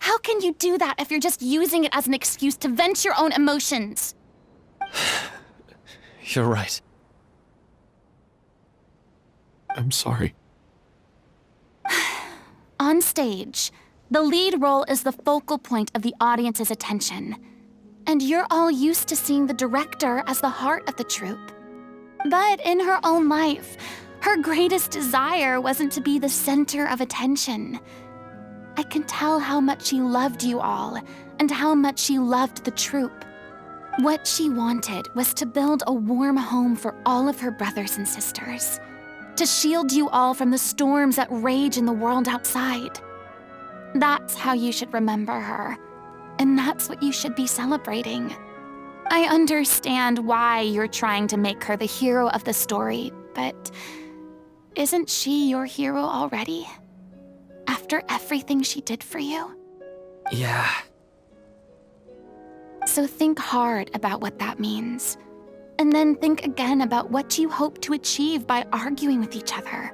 How can you do that if you're just using it as an excuse to vent your own emotions? You're right. I'm sorry. On stage, the lead role is the focal point of the audience's attention. And you're all used to seeing the director as the heart of the troupe. But in her own life, her greatest desire wasn't to be the center of attention. I can tell how much she loved you all, and how much she loved the troupe. What she wanted was to build a warm home for all of her brothers and sisters, to shield you all from the storms that rage in the world outside. That's how you should remember her, and that's what you should be celebrating. I understand why you're trying to make her the hero of the story, but isn't she your hero already? After everything she did for you? Yeah. So think hard about what that means. And then think again about what you hope to achieve by arguing with each other.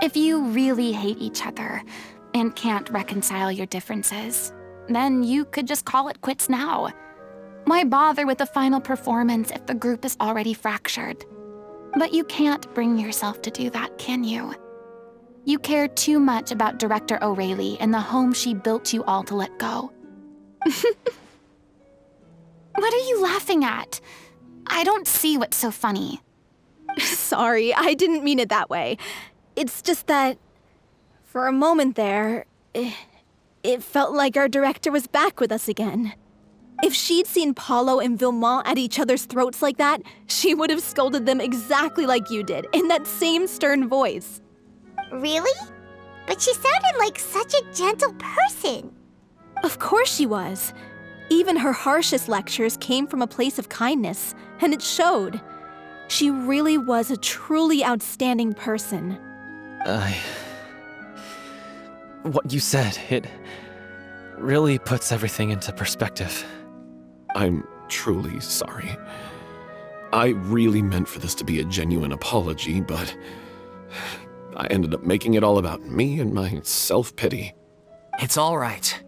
If you really hate each other and can't reconcile your differences, then you could just call it quits now. Why bother with the final performance if the group is already fractured? But you can't bring yourself to do that, can you? You care too much about Director Aurelie and the home she built you all to let go. What are you laughing at? I don't see what's so funny. Sorry, I didn't mean it that way. It's just that, for a moment there, it felt like our director was back with us again. If she'd seen Paulo and Vilmont at each other's throats like that, she would have scolded them exactly like you did, in that same stern voice. Really? But she sounded like such a gentle person. Of course she was. Even her harshest lectures came from a place of kindness, and it showed. She really was a truly outstanding person. What you said, it really puts everything into perspective. I'm truly sorry. I really meant for this to be a genuine apology, but I ended up making it all about me and my self-pity. It's all right.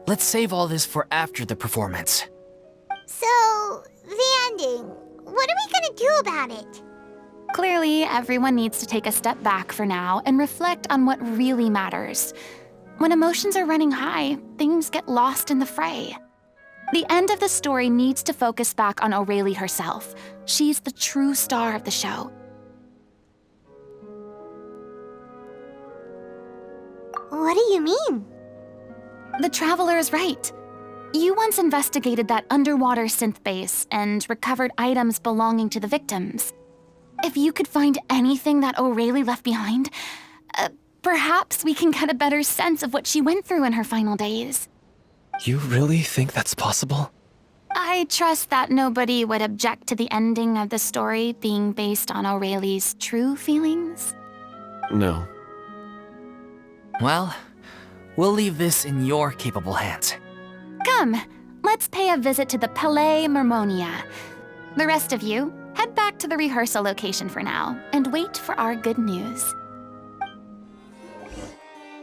Let's save all this for after the performance. So, the ending. What are we gonna do about it? Clearly, everyone needs to take a step back for now and reflect on what really matters. When emotions are running high, things get lost in the fray. The end of the story needs to focus back on Aurelie herself. She's the true star of the show. What do you mean? The Traveler is right. You once investigated that underwater synth base and recovered items belonging to the victims. If you could find anything that Aurelie left behind, perhaps we can get a better sense of what she went through in her final days. You really think that's possible? I trust that nobody would object to the ending of the story being based on Aurelie's true feelings. No. Well, we'll leave this in your capable hands. Come, let's pay a visit to the Palais Mermonia. The rest of you, head back to the rehearsal location for now, and wait for our good news.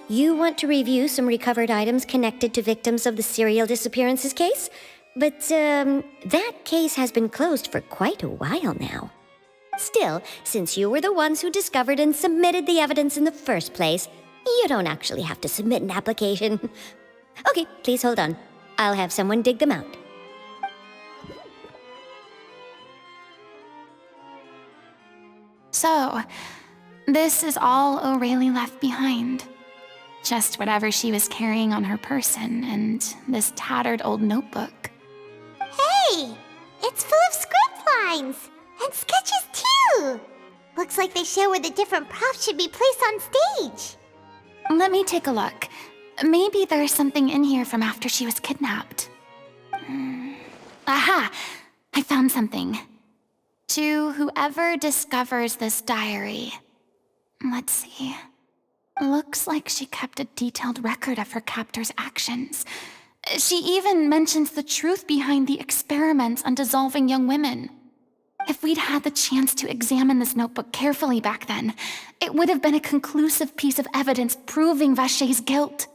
You want to review some recovered items connected to victims of the serial disappearances case? But, that case has been closed for quite a while now. Still, since you were the ones who discovered and submitted the evidence in the first place, you don't actually have to submit an application. Okay, please hold on. I'll have someone dig them out. So, this is all O'Reilly left behind. Just whatever she was carrying on her person and this tattered old notebook. Hey! It's full of script lines! And sketches too! Looks like they show where the different props should be placed on stage. Let me take a look. Maybe there's something in here from after she was kidnapped. Aha! I found something. To whoever discovers this diary. Let's see. Looks like she kept a detailed record of her captor's actions. She even mentions the truth behind the experiments on dissolving young women. If we'd had the chance to examine this notebook carefully back then, it would have been a conclusive piece of evidence proving Vachey's guilt.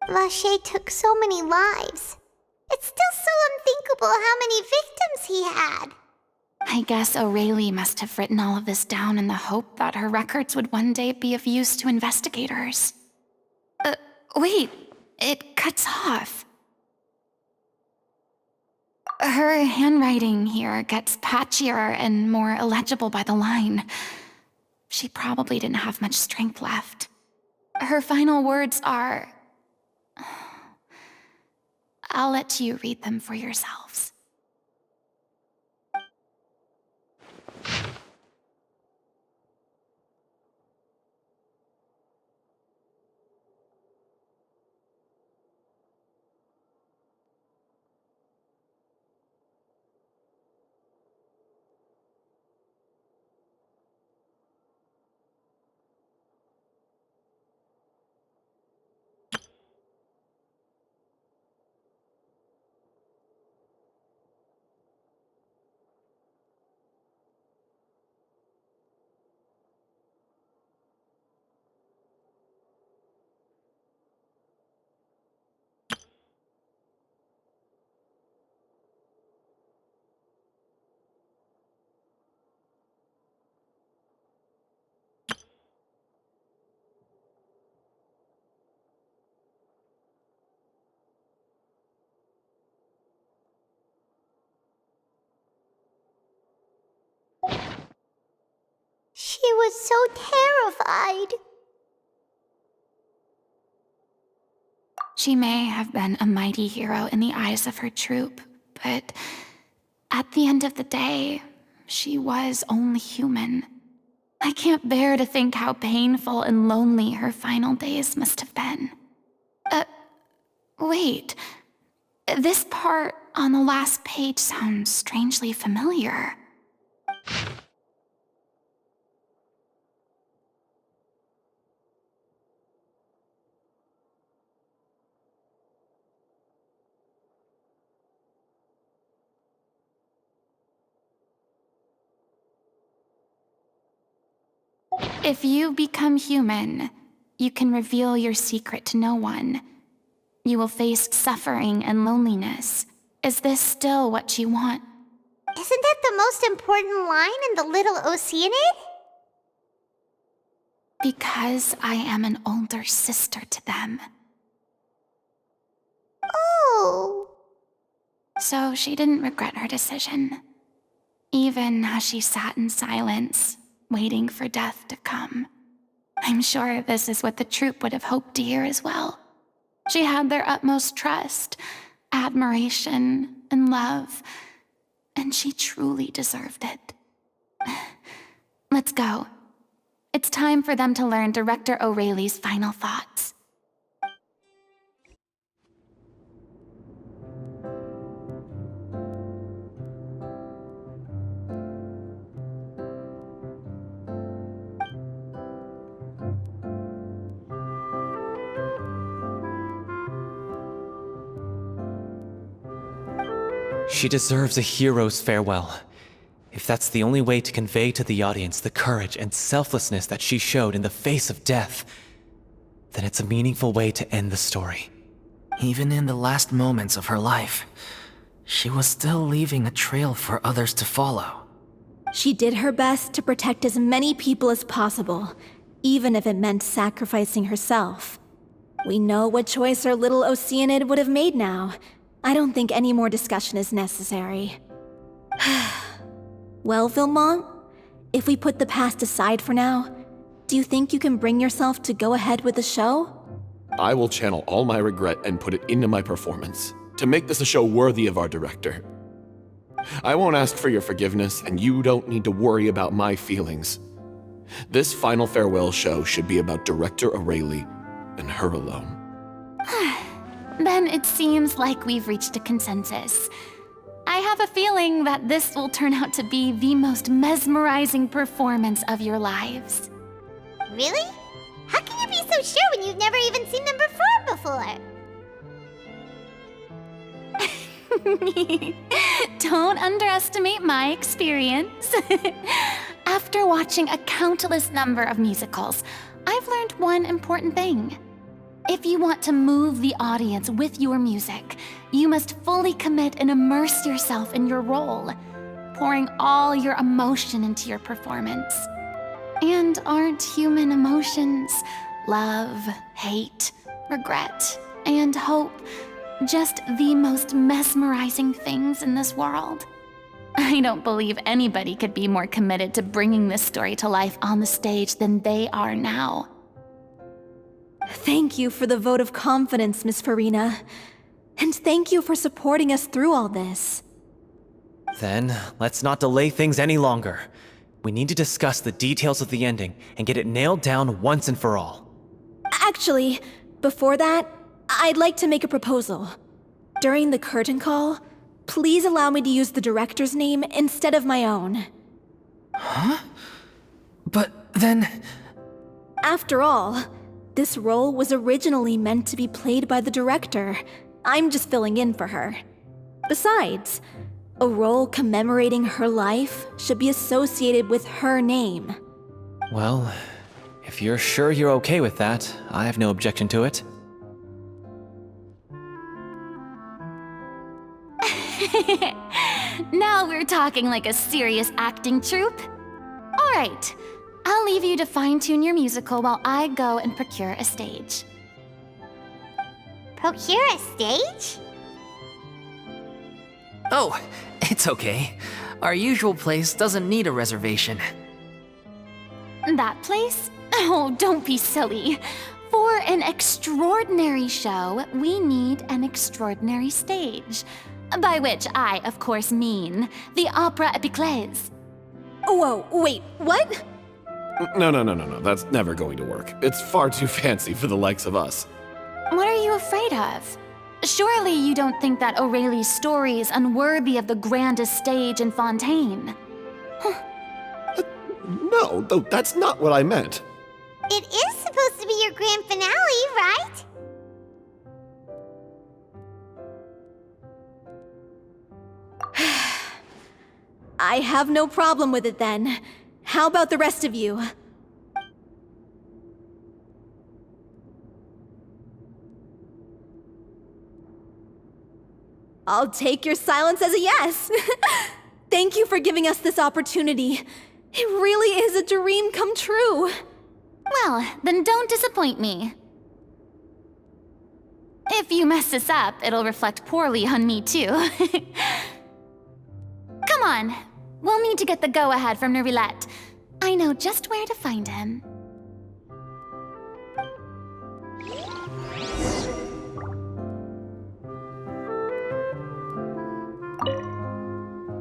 Vachey took so many lives. It's still so unthinkable how many victims he had. I guess O'Reilly must have written all of this down in the hope that her records would one day be of use to investigators. Wait, it cuts off. Her handwriting here gets patchier and more illegible by the line. She probably didn't have much strength left. Her final words are... I'll let you read them for yourselves. She was so terrified. She may have been a mighty hero in the eyes of her troop, but at the end of the day, she was only human. I can't bear to think how painful and lonely her final days must have been. Wait. This part on the last page sounds strangely familiar. If you become human, you can reveal your secret to no one. You will face suffering and loneliness. Is this still what you want? Isn't that the most important line in the Little Oceanid? Because I am an older sister to them. Oh. So she didn't regret her decision, even as she sat in silence, waiting for death to come. I'm sure this is what the troupe would have hoped to hear as well. She had their utmost trust, admiration, and love, and she truly deserved it. Let's go. It's time for them to learn Director O'Reilly's final thoughts. She deserves a hero's farewell. If that's the only way to convey to the audience the courage and selflessness that she showed in the face of death, then it's a meaningful way to end the story. Even in the last moments of her life, she was still leaving a trail for others to follow. She did her best to protect as many people as possible, even if it meant sacrificing herself. We know what choice our little Oceanid would have made now. I don't think any more discussion is necessary. Well, Vilmont, if we put the past aside for now, do you think you can bring yourself to go ahead with the show? I will channel all my regret and put it into my performance, to make this a show worthy of our director. I won't ask for your forgiveness, and you don't need to worry about my feelings. This final farewell show should be about Director Aurelie and her alone. Then it seems like we've reached a consensus. I have a feeling that this will turn out to be the most mesmerizing performance of your lives. Really? How can you be so sure when you've never even seen them perform before? Don't underestimate my experience. After watching a countless number of musicals, I've learned one important thing. If you want to move the audience with your music, you must fully commit and immerse yourself in your role, pouring all your emotion into your performance. And aren't human emotions, love, hate, regret, and hope, just the most mesmerizing things in this world? I don't believe anybody could be more committed to bringing this story to life on the stage than they are now. Thank you for the vote of confidence, Miss Farina. And thank you for supporting us through all this. Then, let's not delay things any longer. We need to discuss the details of the ending and get it nailed down once and for all. Actually, before that, I'd like to make a proposal. During the curtain call, please allow me to use the director's name instead of my own. Huh? But then... After all, this role was originally meant to be played by the director. I'm just filling in for her. Besides, a role commemorating her life should be associated with her name. Well, if you're sure you're okay with that, I have no objection to it. Now we're talking like a serious acting troupe. All right, I'll leave you to fine-tune your musical while I go and procure a stage. Procure a stage? Oh, it's okay. Our usual place doesn't need a reservation. That place? Oh, don't be silly. For an extraordinary show, we need an extraordinary stage. By which I, of course, mean the Opera Epiclese. Whoa, wait, what? No, that's never going to work. It's far too fancy for the likes of us. What are you afraid of? Surely you don't think that Aurelie's story is unworthy of the grandest stage in Fontaine. No, though that's not what I meant. It is supposed to be your grand finale, right? I have no problem with it then. How about the rest of you? I'll take your silence as a yes. Thank you for giving us this opportunity. It really is a dream come true. Well, then don't disappoint me. If you mess this up, it'll reflect poorly on me too. Come on, we'll need to get the go-ahead from Nervilette. I know just where to find him.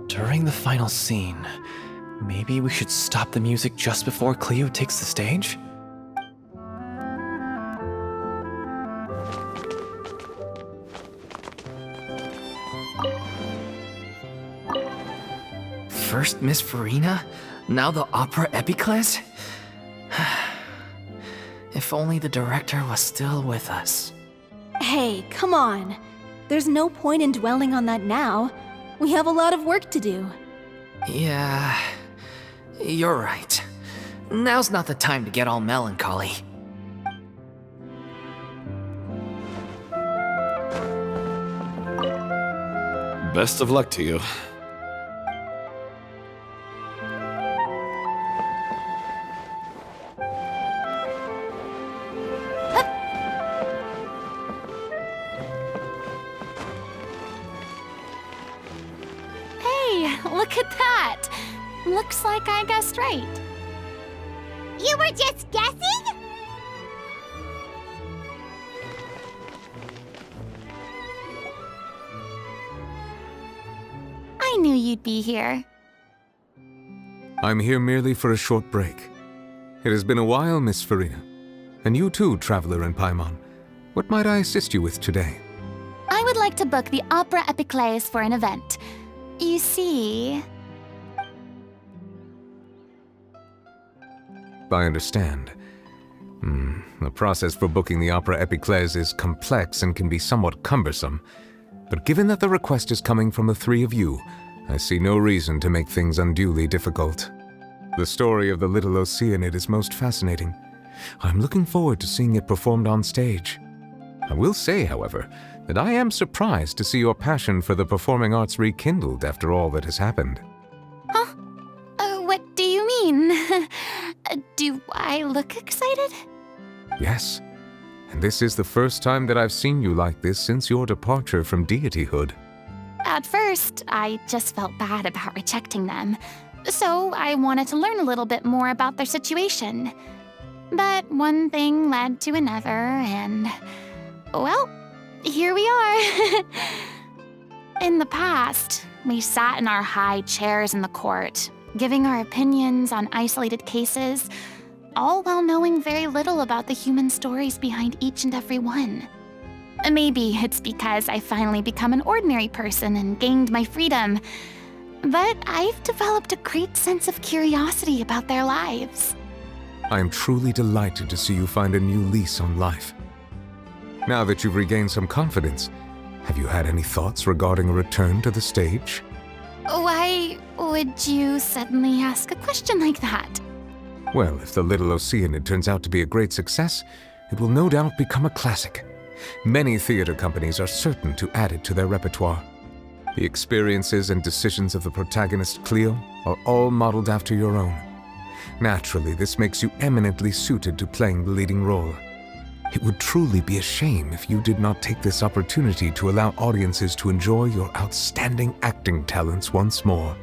During the final scene, maybe we should stop the music just before Cleo takes the stage? First Miss Farina, now the Opera Epiclese? If only the director was still with us. Hey, come on. There's no point in dwelling on that now. We have a lot of work to do. Yeah, you're right. Now's not the time to get all melancholy. Best of luck to you. Hey, look at that! Looks like I guessed right. You were just guessing? I knew you'd be here. I'm here merely for a short break. It has been a while, Miss Farina. And you too, Traveler in Paimon. What might I assist you with today? I would like to book the Opera Epiclese for an event. You see... I understand. The process for booking the Opera Epiclese is complex and can be somewhat cumbersome. But given that the request is coming from the three of you, I see no reason to make things unduly difficult. The story of the Little Oceanid is most fascinating. I'm looking forward to seeing it performed on stage. I will say, however, that I am surprised to see your passion for the performing arts rekindled after all that has happened. Huh? What do you mean? Do I look excited? Yes, and this is the first time that I've seen you like this since your departure from deityhood. At first, I just felt bad about rejecting them, so I wanted to learn a little bit more about their situation. But one thing led to another, and... well, here we are. In the past, we sat in our high chairs in the court, giving our opinions on isolated cases, all while knowing very little about the human stories behind each and every one. Maybe it's because I finally become an ordinary person and gained my freedom, but I've developed a great sense of curiosity about their lives. I am truly delighted to see you find a new lease on life. Now that you've regained some confidence, have you had any thoughts regarding a return to the stage? Why would you suddenly ask a question like that? Well, if the Little Oceanid turns out to be a great success, it will no doubt become a classic. Many theater companies are certain to add it to their repertoire. The experiences and decisions of the protagonist Cleo are all modeled after your own. Naturally, this makes you eminently suited to playing the leading role. It would truly be a shame if you did not take this opportunity to allow audiences to enjoy your outstanding acting talents once more.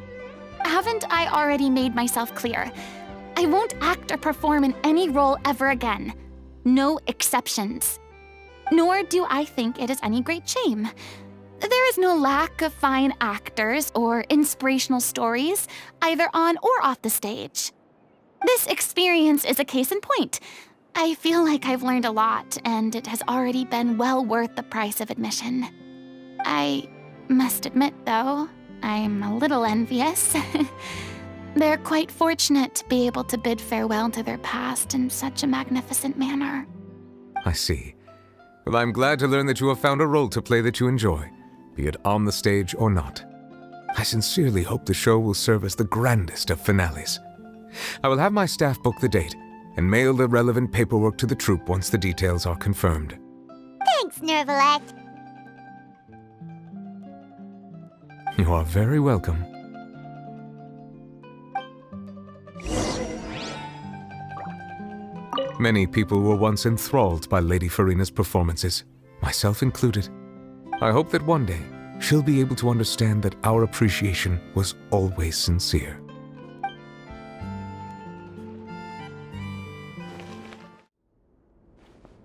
Haven't I already made myself clear? I won't act or perform in any role ever again. No exceptions. Nor do I think it is any great shame. There is no lack of fine actors or inspirational stories, either on or off the stage. This experience is a case in point. I feel like I've learned a lot, and it has already been well worth the price of admission. I must admit, though, I'm a little envious. They're quite fortunate to be able to bid farewell to their past in such a magnificent manner. I see. Well, I'm glad to learn that you have found a role to play that you enjoy, be it on the stage or not. I sincerely hope the show will serve as the grandest of finales. I will have my staff book the date and mail the relevant paperwork to the troupe once the details are confirmed. Thanks, Nervalette. You are very welcome. Many people were once enthralled by Lady Farina's performances, myself included. I hope that one day she'll be able to understand that our appreciation was always sincere.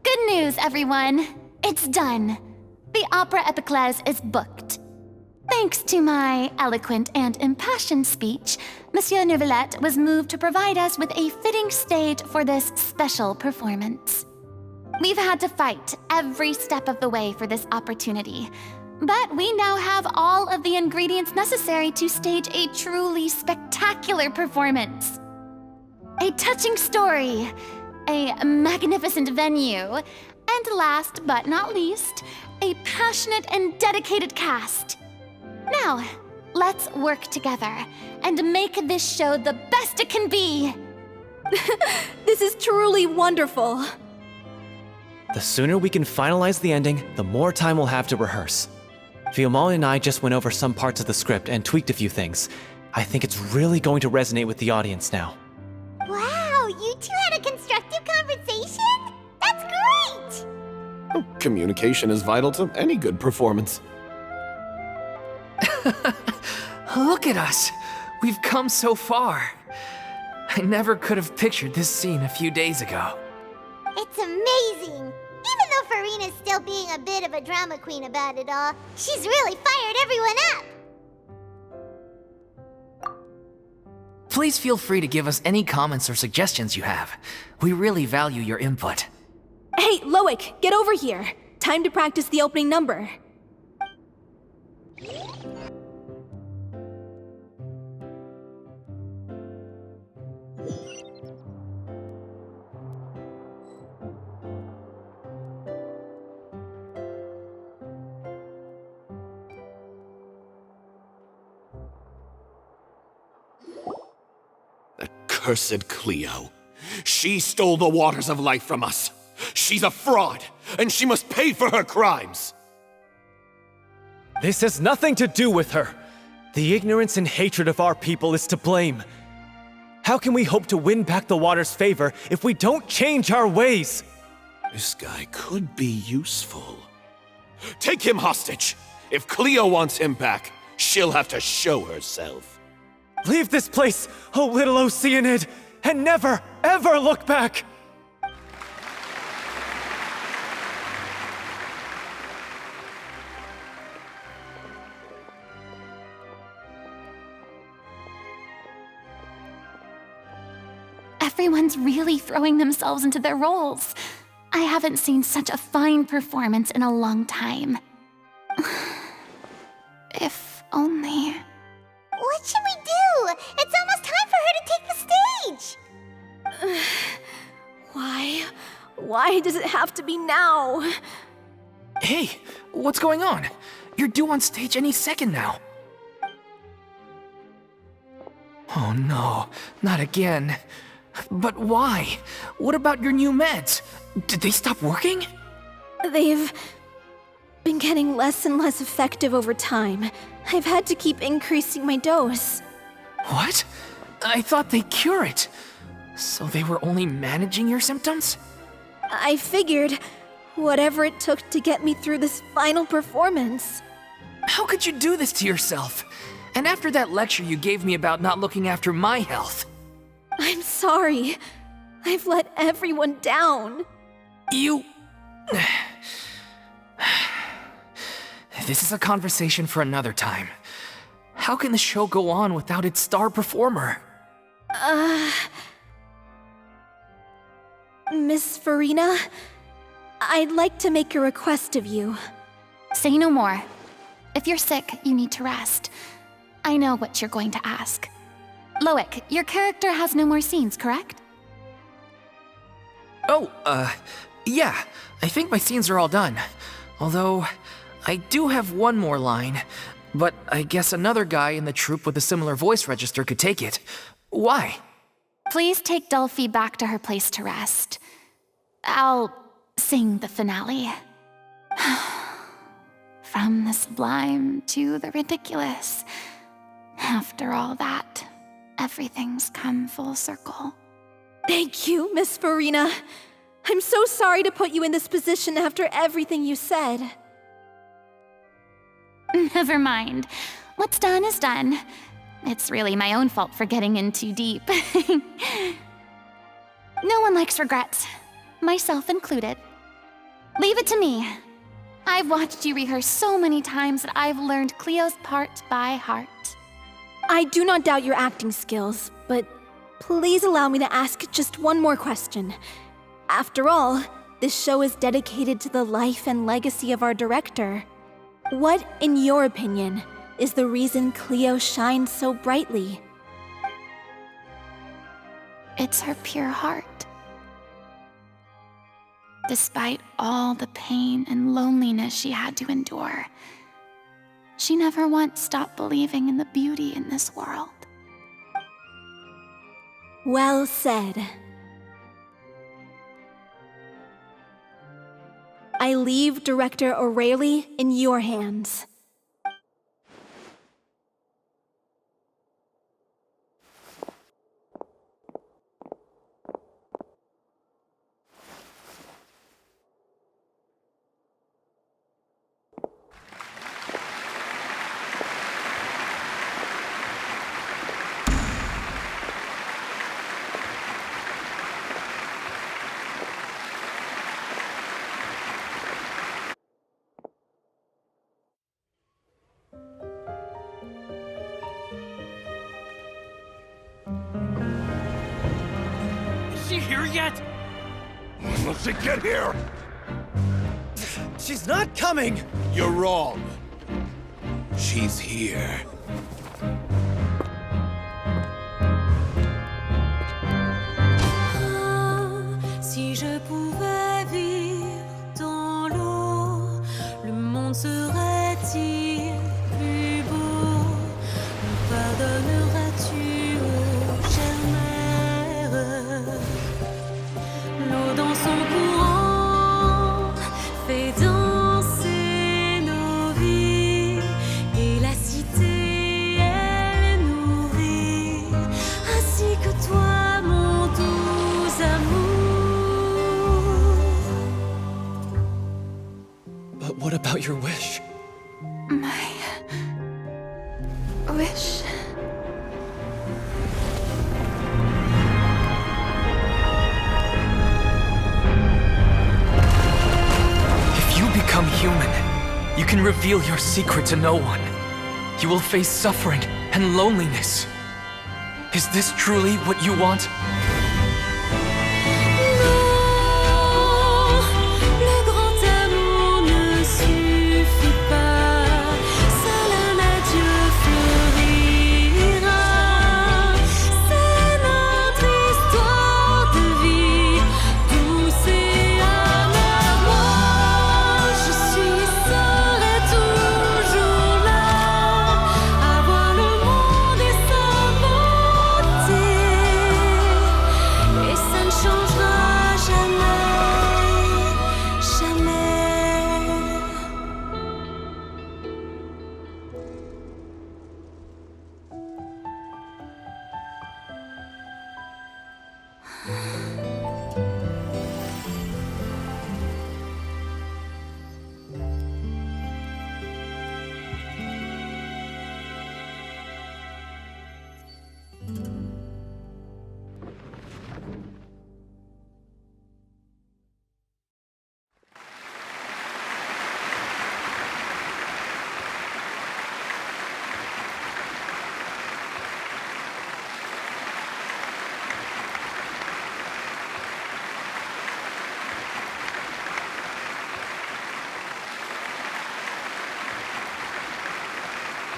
Good news, everyone! It's done. The Opera Epiclese is booked. Thanks to my eloquent and impassioned speech, Monsieur Nervalette was moved to provide us with a fitting stage for this special performance. We've had to fight every step of the way for this opportunity, but we now have all of the ingredients necessary to stage a truly spectacular performance. A touching story, a magnificent venue, and last but not least, a passionate and dedicated cast. Now, Let's work together and make this show the best it can be! This is truly wonderful. The sooner we can finalize the ending, the more time we'll have to rehearse. Fiumali and I just went over some parts of the script and tweaked a few things. I think it's really going to resonate with the audience now. Wow, you two had a constructive conversation? That's great! Oh, communication is vital to any good performance. Look at us! We've come so far. I never could have pictured this scene a few days ago. It's amazing! Even though Farina's still being a bit of a drama queen about it all, she's really fired everyone up! Please feel free to give us any comments or suggestions you have. We really value your input. Hey, Loic, get over here. Time to practice the opening number. Cursed Cleo. She stole the waters of life from us. She's a fraud, and she must pay for her crimes. This has nothing to do with her. The ignorance and hatred of our people is to blame. How can we hope to win back the water's favor if we don't change our ways? This guy could be useful. Take him hostage. If Cleo wants him back, she'll have to show herself. Leave this place, O little Oceanid, and never, ever look back! Everyone's really throwing themselves into their roles. I haven't seen such a fine performance in a long time. If only... What should we do? It's almost time for her to take the stage! Why does it have to be now? Hey, what's going on? You're due on stage any second now. Oh no, not again. But why? What about your new meds? Did they stop working? They've been getting less and less effective over time. I've had to keep increasing my dose. What? I thought they cure it. So they were only managing your symptoms? I figured whatever it took to get me through this final performance. How could you do this to yourself? And after that lecture you gave me about not looking after my health. I'm sorry. I've let everyone down. You... This is a conversation for another time. How can the show go on without its star performer? Miss Farina, I'd like to make a request of you. Say no more. If you're sick, you need to rest. I know what you're going to ask. Loic, your character has no more scenes, correct? Oh, yeah. I think my scenes are all done. Although, I do have one more line. But I guess another guy in the troupe with a similar voice register could take it. Why? Please take Delphi back to her place to rest. I'll sing the finale. From the sublime to the ridiculous. After all that, everything's come full circle. Thank you, Miss Farina. I'm so sorry to put you in this position after everything you said. Never mind. What's done is done. It's really my own fault for getting in too deep. No one likes regrets, myself included. Leave it to me. I've watched you rehearse so many times that I've learned Cleo's part by heart. I do not doubt your acting skills, but please allow me to ask just one more question. After all, this show is dedicated to the life and legacy of our director. What, in your opinion, is the reason Cleo shines so brightly? It's her pure heart. Despite all the pain and loneliness she had to endure, She never once stopped believing in the beauty in this world. Well said. I leave Director O'Reilly in your hands. Is she here yet? When will she get here? She's not coming! You're wrong. She's here. Si je pouvais vivre dans l'eau, le monde serait-il plus beau? Me pardonneras-tu, ô chère mère? L'eau dans son courant fait danser nos vies, et la cité elle nourrit, ainsi que toi, mon doux amour. But what about your wish? My wish. If you become human, you can reveal your secret to no one. You will face suffering and loneliness. Is this truly what you want? Le grand amour ne suffit pas, seul un adieu fleurira. C'est notre histoire de vie, douce et amère. Moi, je suis serai toujours là, à voir le monde et sa beauté, et ça ne changera jamais, jamais.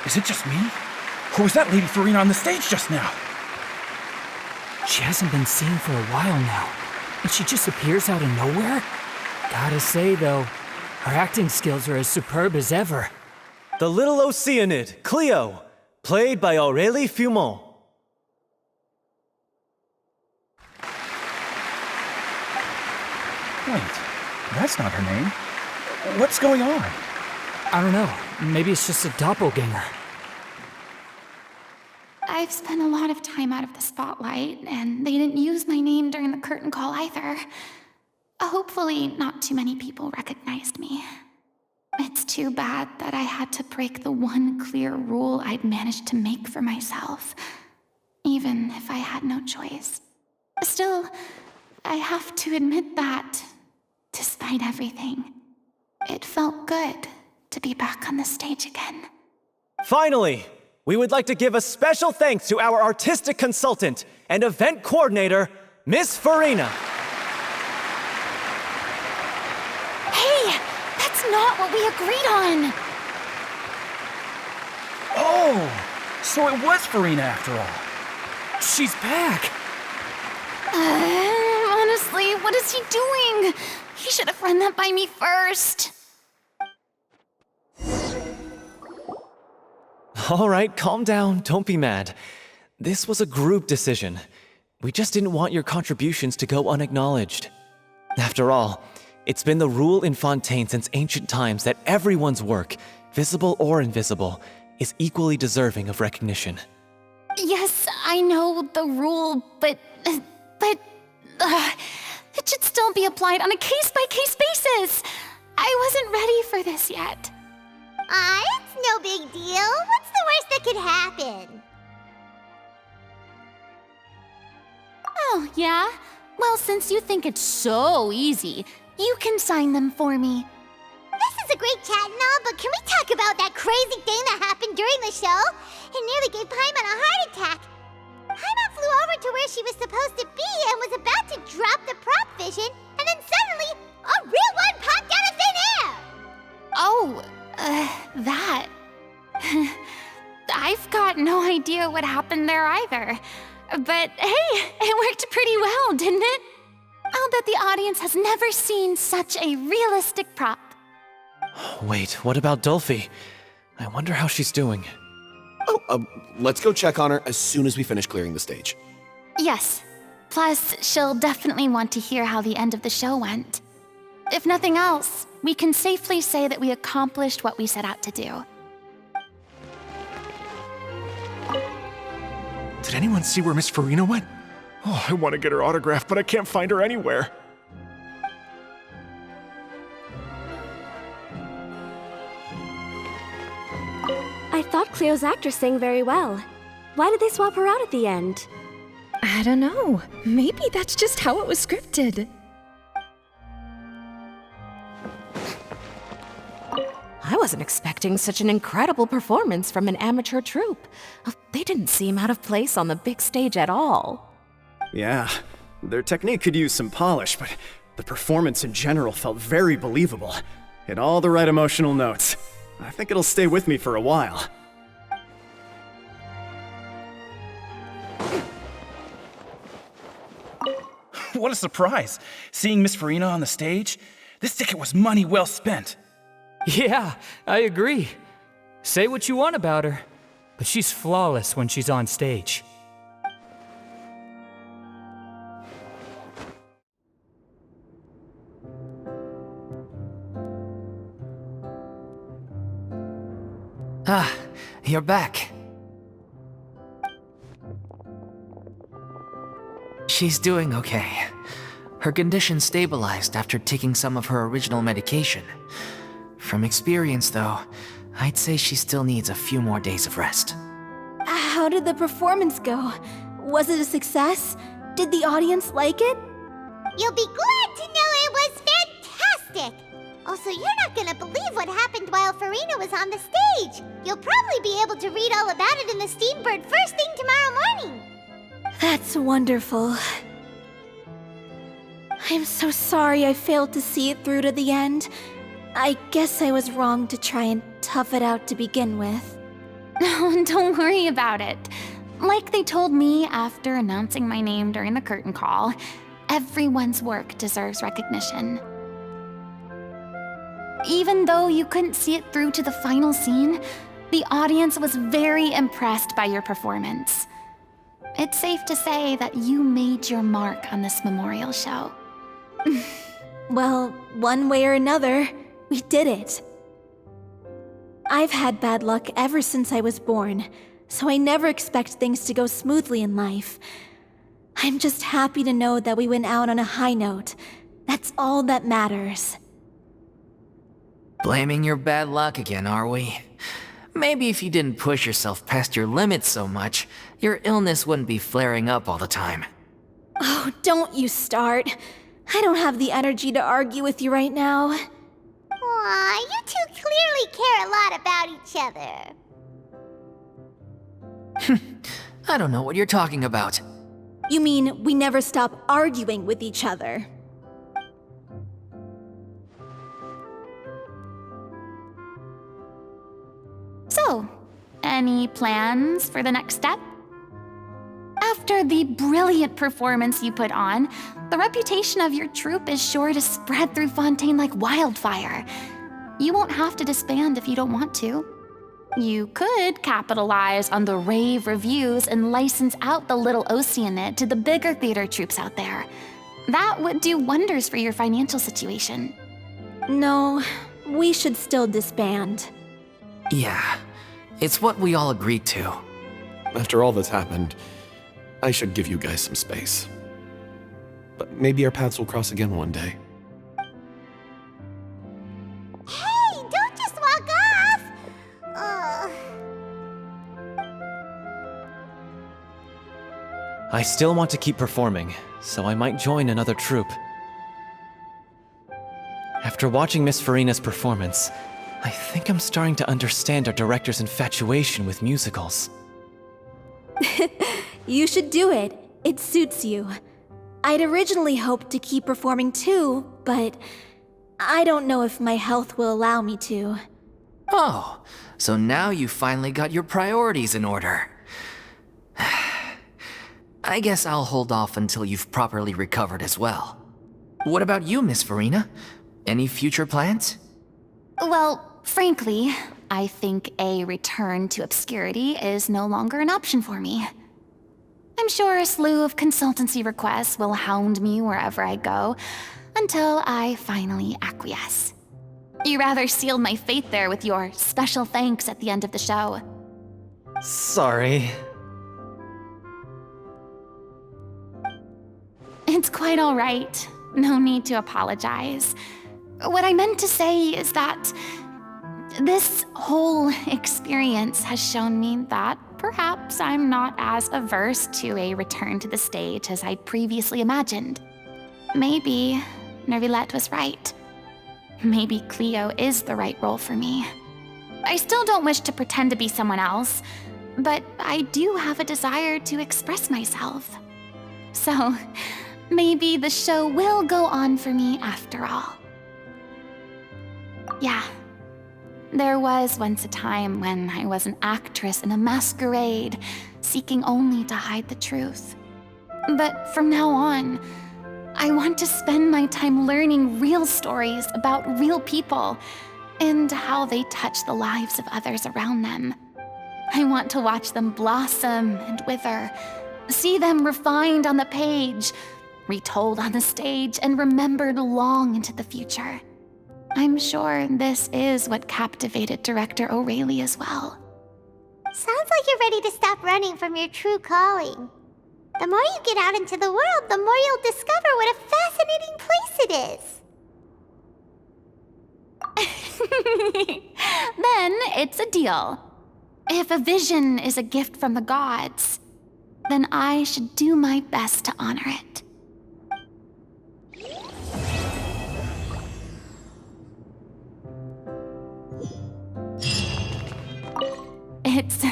Is it just me? Or was that Lady Farina on the stage just now? She hasn't been seen for a while now, and she just appears out of nowhere? Gotta say, though, her acting skills are as superb as ever. The little Oceanid, Cleo, played by Aurélie Fumont. Wait, that's not her name. What's going on? I don't know, maybe it's just a doppelganger. I've spent a lot of time out of the spotlight, and they didn't use my name during the curtain call either. Hopefully, not too many people recognized me. It's too bad that I had to break the one clear rule I'd managed to make for myself, even if I had no choice. Still, I have to admit that, despite everything, it felt good to be back on the stage again. Finally, we would like to give a special thanks to our artistic consultant and event coordinator, Miss Farina. Hey, that's not what we agreed on! Oh, so it was Farina after all. She's back! Honestly, what is he doing? He should have run that by me first. All right, calm down. Don't be mad. This was a group decision. We just didn't want your contributions to go unacknowledged. After all, it's been the rule in Fontaine since ancient times that everyone's work, visible or invisible, is equally deserving of recognition. Yes, I know the rule, but it should still be applied on a case-by-case basis. I wasn't ready for this yet. It's no big deal. What's the worst that could happen? Oh, yeah? Well, since you think it's so easy, you can sign them for me. This is a great chat and all, but can we talk about that crazy thing that happened during the show? It nearly gave Paimon a heart attack. Paimon flew over to where she was supposed to be and was about to drop the prop vision, and then suddenly, a real one popped out of thin air! Oh, that. I've got no idea what happened there either. But hey, it worked pretty well, didn't it? I'll bet the audience has never seen such a realistic prop. Wait, what about Dolphy? I wonder how she's doing. Oh, let's go check on her as soon as we finish clearing the stage. Yes. Plus, she'll definitely want to hear how the end of the show went. If nothing else, we can safely say that we accomplished what we set out to do. Did anyone see where Miss Farina went? Oh, I want to get her autograph, but I can't find her anywhere. I thought Cleo's actress sang very well. Why did they swap her out at the end? I don't know. Maybe that's just how it was scripted. I wasn't expecting such an incredible performance from an amateur troupe. They didn't seem out of place on the big stage at all. Yeah, their technique could use some polish, but the performance in general felt very believable. Hit all the right emotional notes. I think it'll stay with me for a while. What a surprise! Seeing Miss Farina on the stage? This ticket was money well spent. Yeah, I agree. Say what you want about her, but she's flawless when she's on stage. Ah, you're back. She's doing okay. Her condition stabilized after taking some of her original medication. From experience, though, I'd say she still needs a few more days of rest. How did the performance go? Was it a success? Did the audience like it? You'll be glad to know it was fantastic! Also, you're not gonna believe what happened while Farina was on the stage. You'll probably be able to read all about it in the Steambird first thing tomorrow morning. That's wonderful. I'm so sorry I failed to see it through to the end. I guess I was wrong to try and tough it out to begin with. No, don't worry about it. Like they told me after announcing my name during the curtain call, everyone's work deserves recognition. Even though you couldn't see it through to the final scene, the audience was very impressed by your performance. It's safe to say that you made your mark on this memorial show. Well, one way or another, we did it. I've had bad luck ever since I was born, so I never expect things to go smoothly in life. I'm just happy to know that we went out on a high note. That's all that matters. Blaming your bad luck again, are we? Maybe if you didn't push yourself past your limits so much, your illness wouldn't be flaring up all the time. Oh, don't you start. I don't have the energy to argue with you right now. Aw, you two clearly care a lot about each other. I don't know what you're talking about. You mean we never stop arguing with each other? So, any plans for the next step? After the brilliant performance you put on, the reputation of your troupe is sure to spread through Fontaine like wildfire. You won't have to disband if you don't want to. You could capitalize on the rave reviews and license out the Little Oceanid to the bigger theater troupes out there. That would do wonders for your financial situation. No, we should still disband. Yeah, it's what we all agreed to. After all that's happened, I should give you guys some space. But maybe our paths will cross again one day. Hey, don't just walk off! I still want to keep performing, so I might join another troupe. After watching Miss Farina's performance, I think I'm starting to understand our director's infatuation with musicals. You should do it. It suits you. I'd originally hoped to keep performing too, but I don't know if my health will allow me to. Oh, so now you finally got your priorities in order. I guess I'll hold off until you've properly recovered as well. What about you, Miss Farina? Any future plans? Well, frankly, I think a return to obscurity is no longer an option for me. I'm sure a slew of consultancy requests will hound me wherever I go, until I finally acquiesce. You rather sealed my fate there with your special thanks at the end of the show. Sorry. It's quite all right. No need to apologize. What I meant to say is that this whole experience has shown me that perhaps I'm not as averse to a return to the stage as I'd previously imagined. Maybe Nervilette was right. Maybe Cleo is the right role for me. I still don't wish to pretend to be someone else, but I do have a desire to express myself. So, maybe the show will go on for me after all. Yeah. There was once a time when I was an actress in a masquerade, seeking only to hide the truth. But from now on, I want to spend my time learning real stories about real people and how they touch the lives of others around them. I want to watch them blossom and wither, see them refined on the page, retold on the stage, and remembered long into the future. I'm sure this is what captivated director O'Reilly as well. Sounds like you're ready to stop running from your true calling. The more you get out into the world, the more you'll discover what a fascinating place it is. Then it's a deal. If a vision is a gift from the gods, then I should do my best to honor it. It's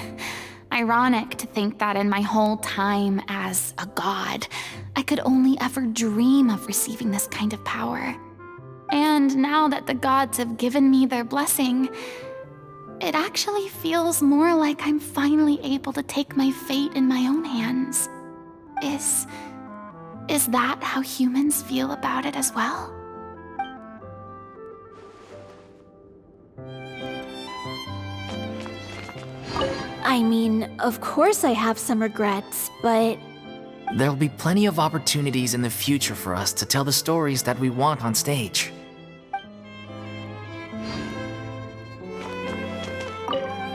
ironic to think that in my whole time as a god, I could only ever dream of receiving this kind of power. And now that the gods have given me their blessing, it actually feels more like I'm finally able to take my fate in my own hands. Is that how humans feel about it as well? I mean, of course I have some regrets, but There'll be plenty of opportunities in the future for us to tell the stories that we want on stage.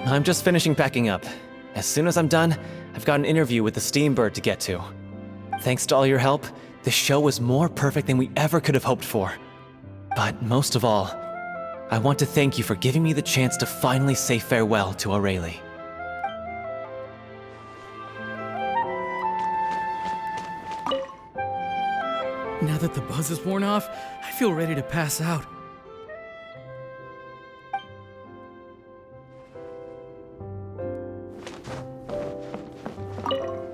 I'm just finishing packing up. As soon as I'm done, I've got an interview with the Steambird to get to. Thanks to all your help, the show was more perfect than we ever could have hoped for. But most of all, I want to thank you for giving me the chance to finally say farewell to O'Reilly. Now that the buzz is worn off, I feel ready to pass out.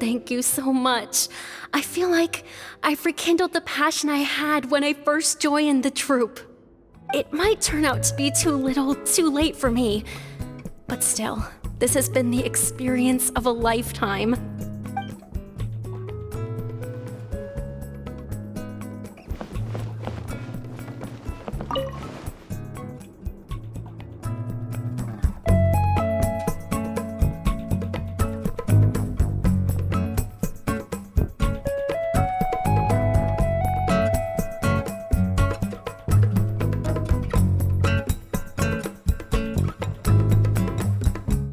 Thank you so much. I feel like I've rekindled the passion I had when I first joined the troupe. It might turn out to be too little, too late for me. But still, this has been the experience of a lifetime.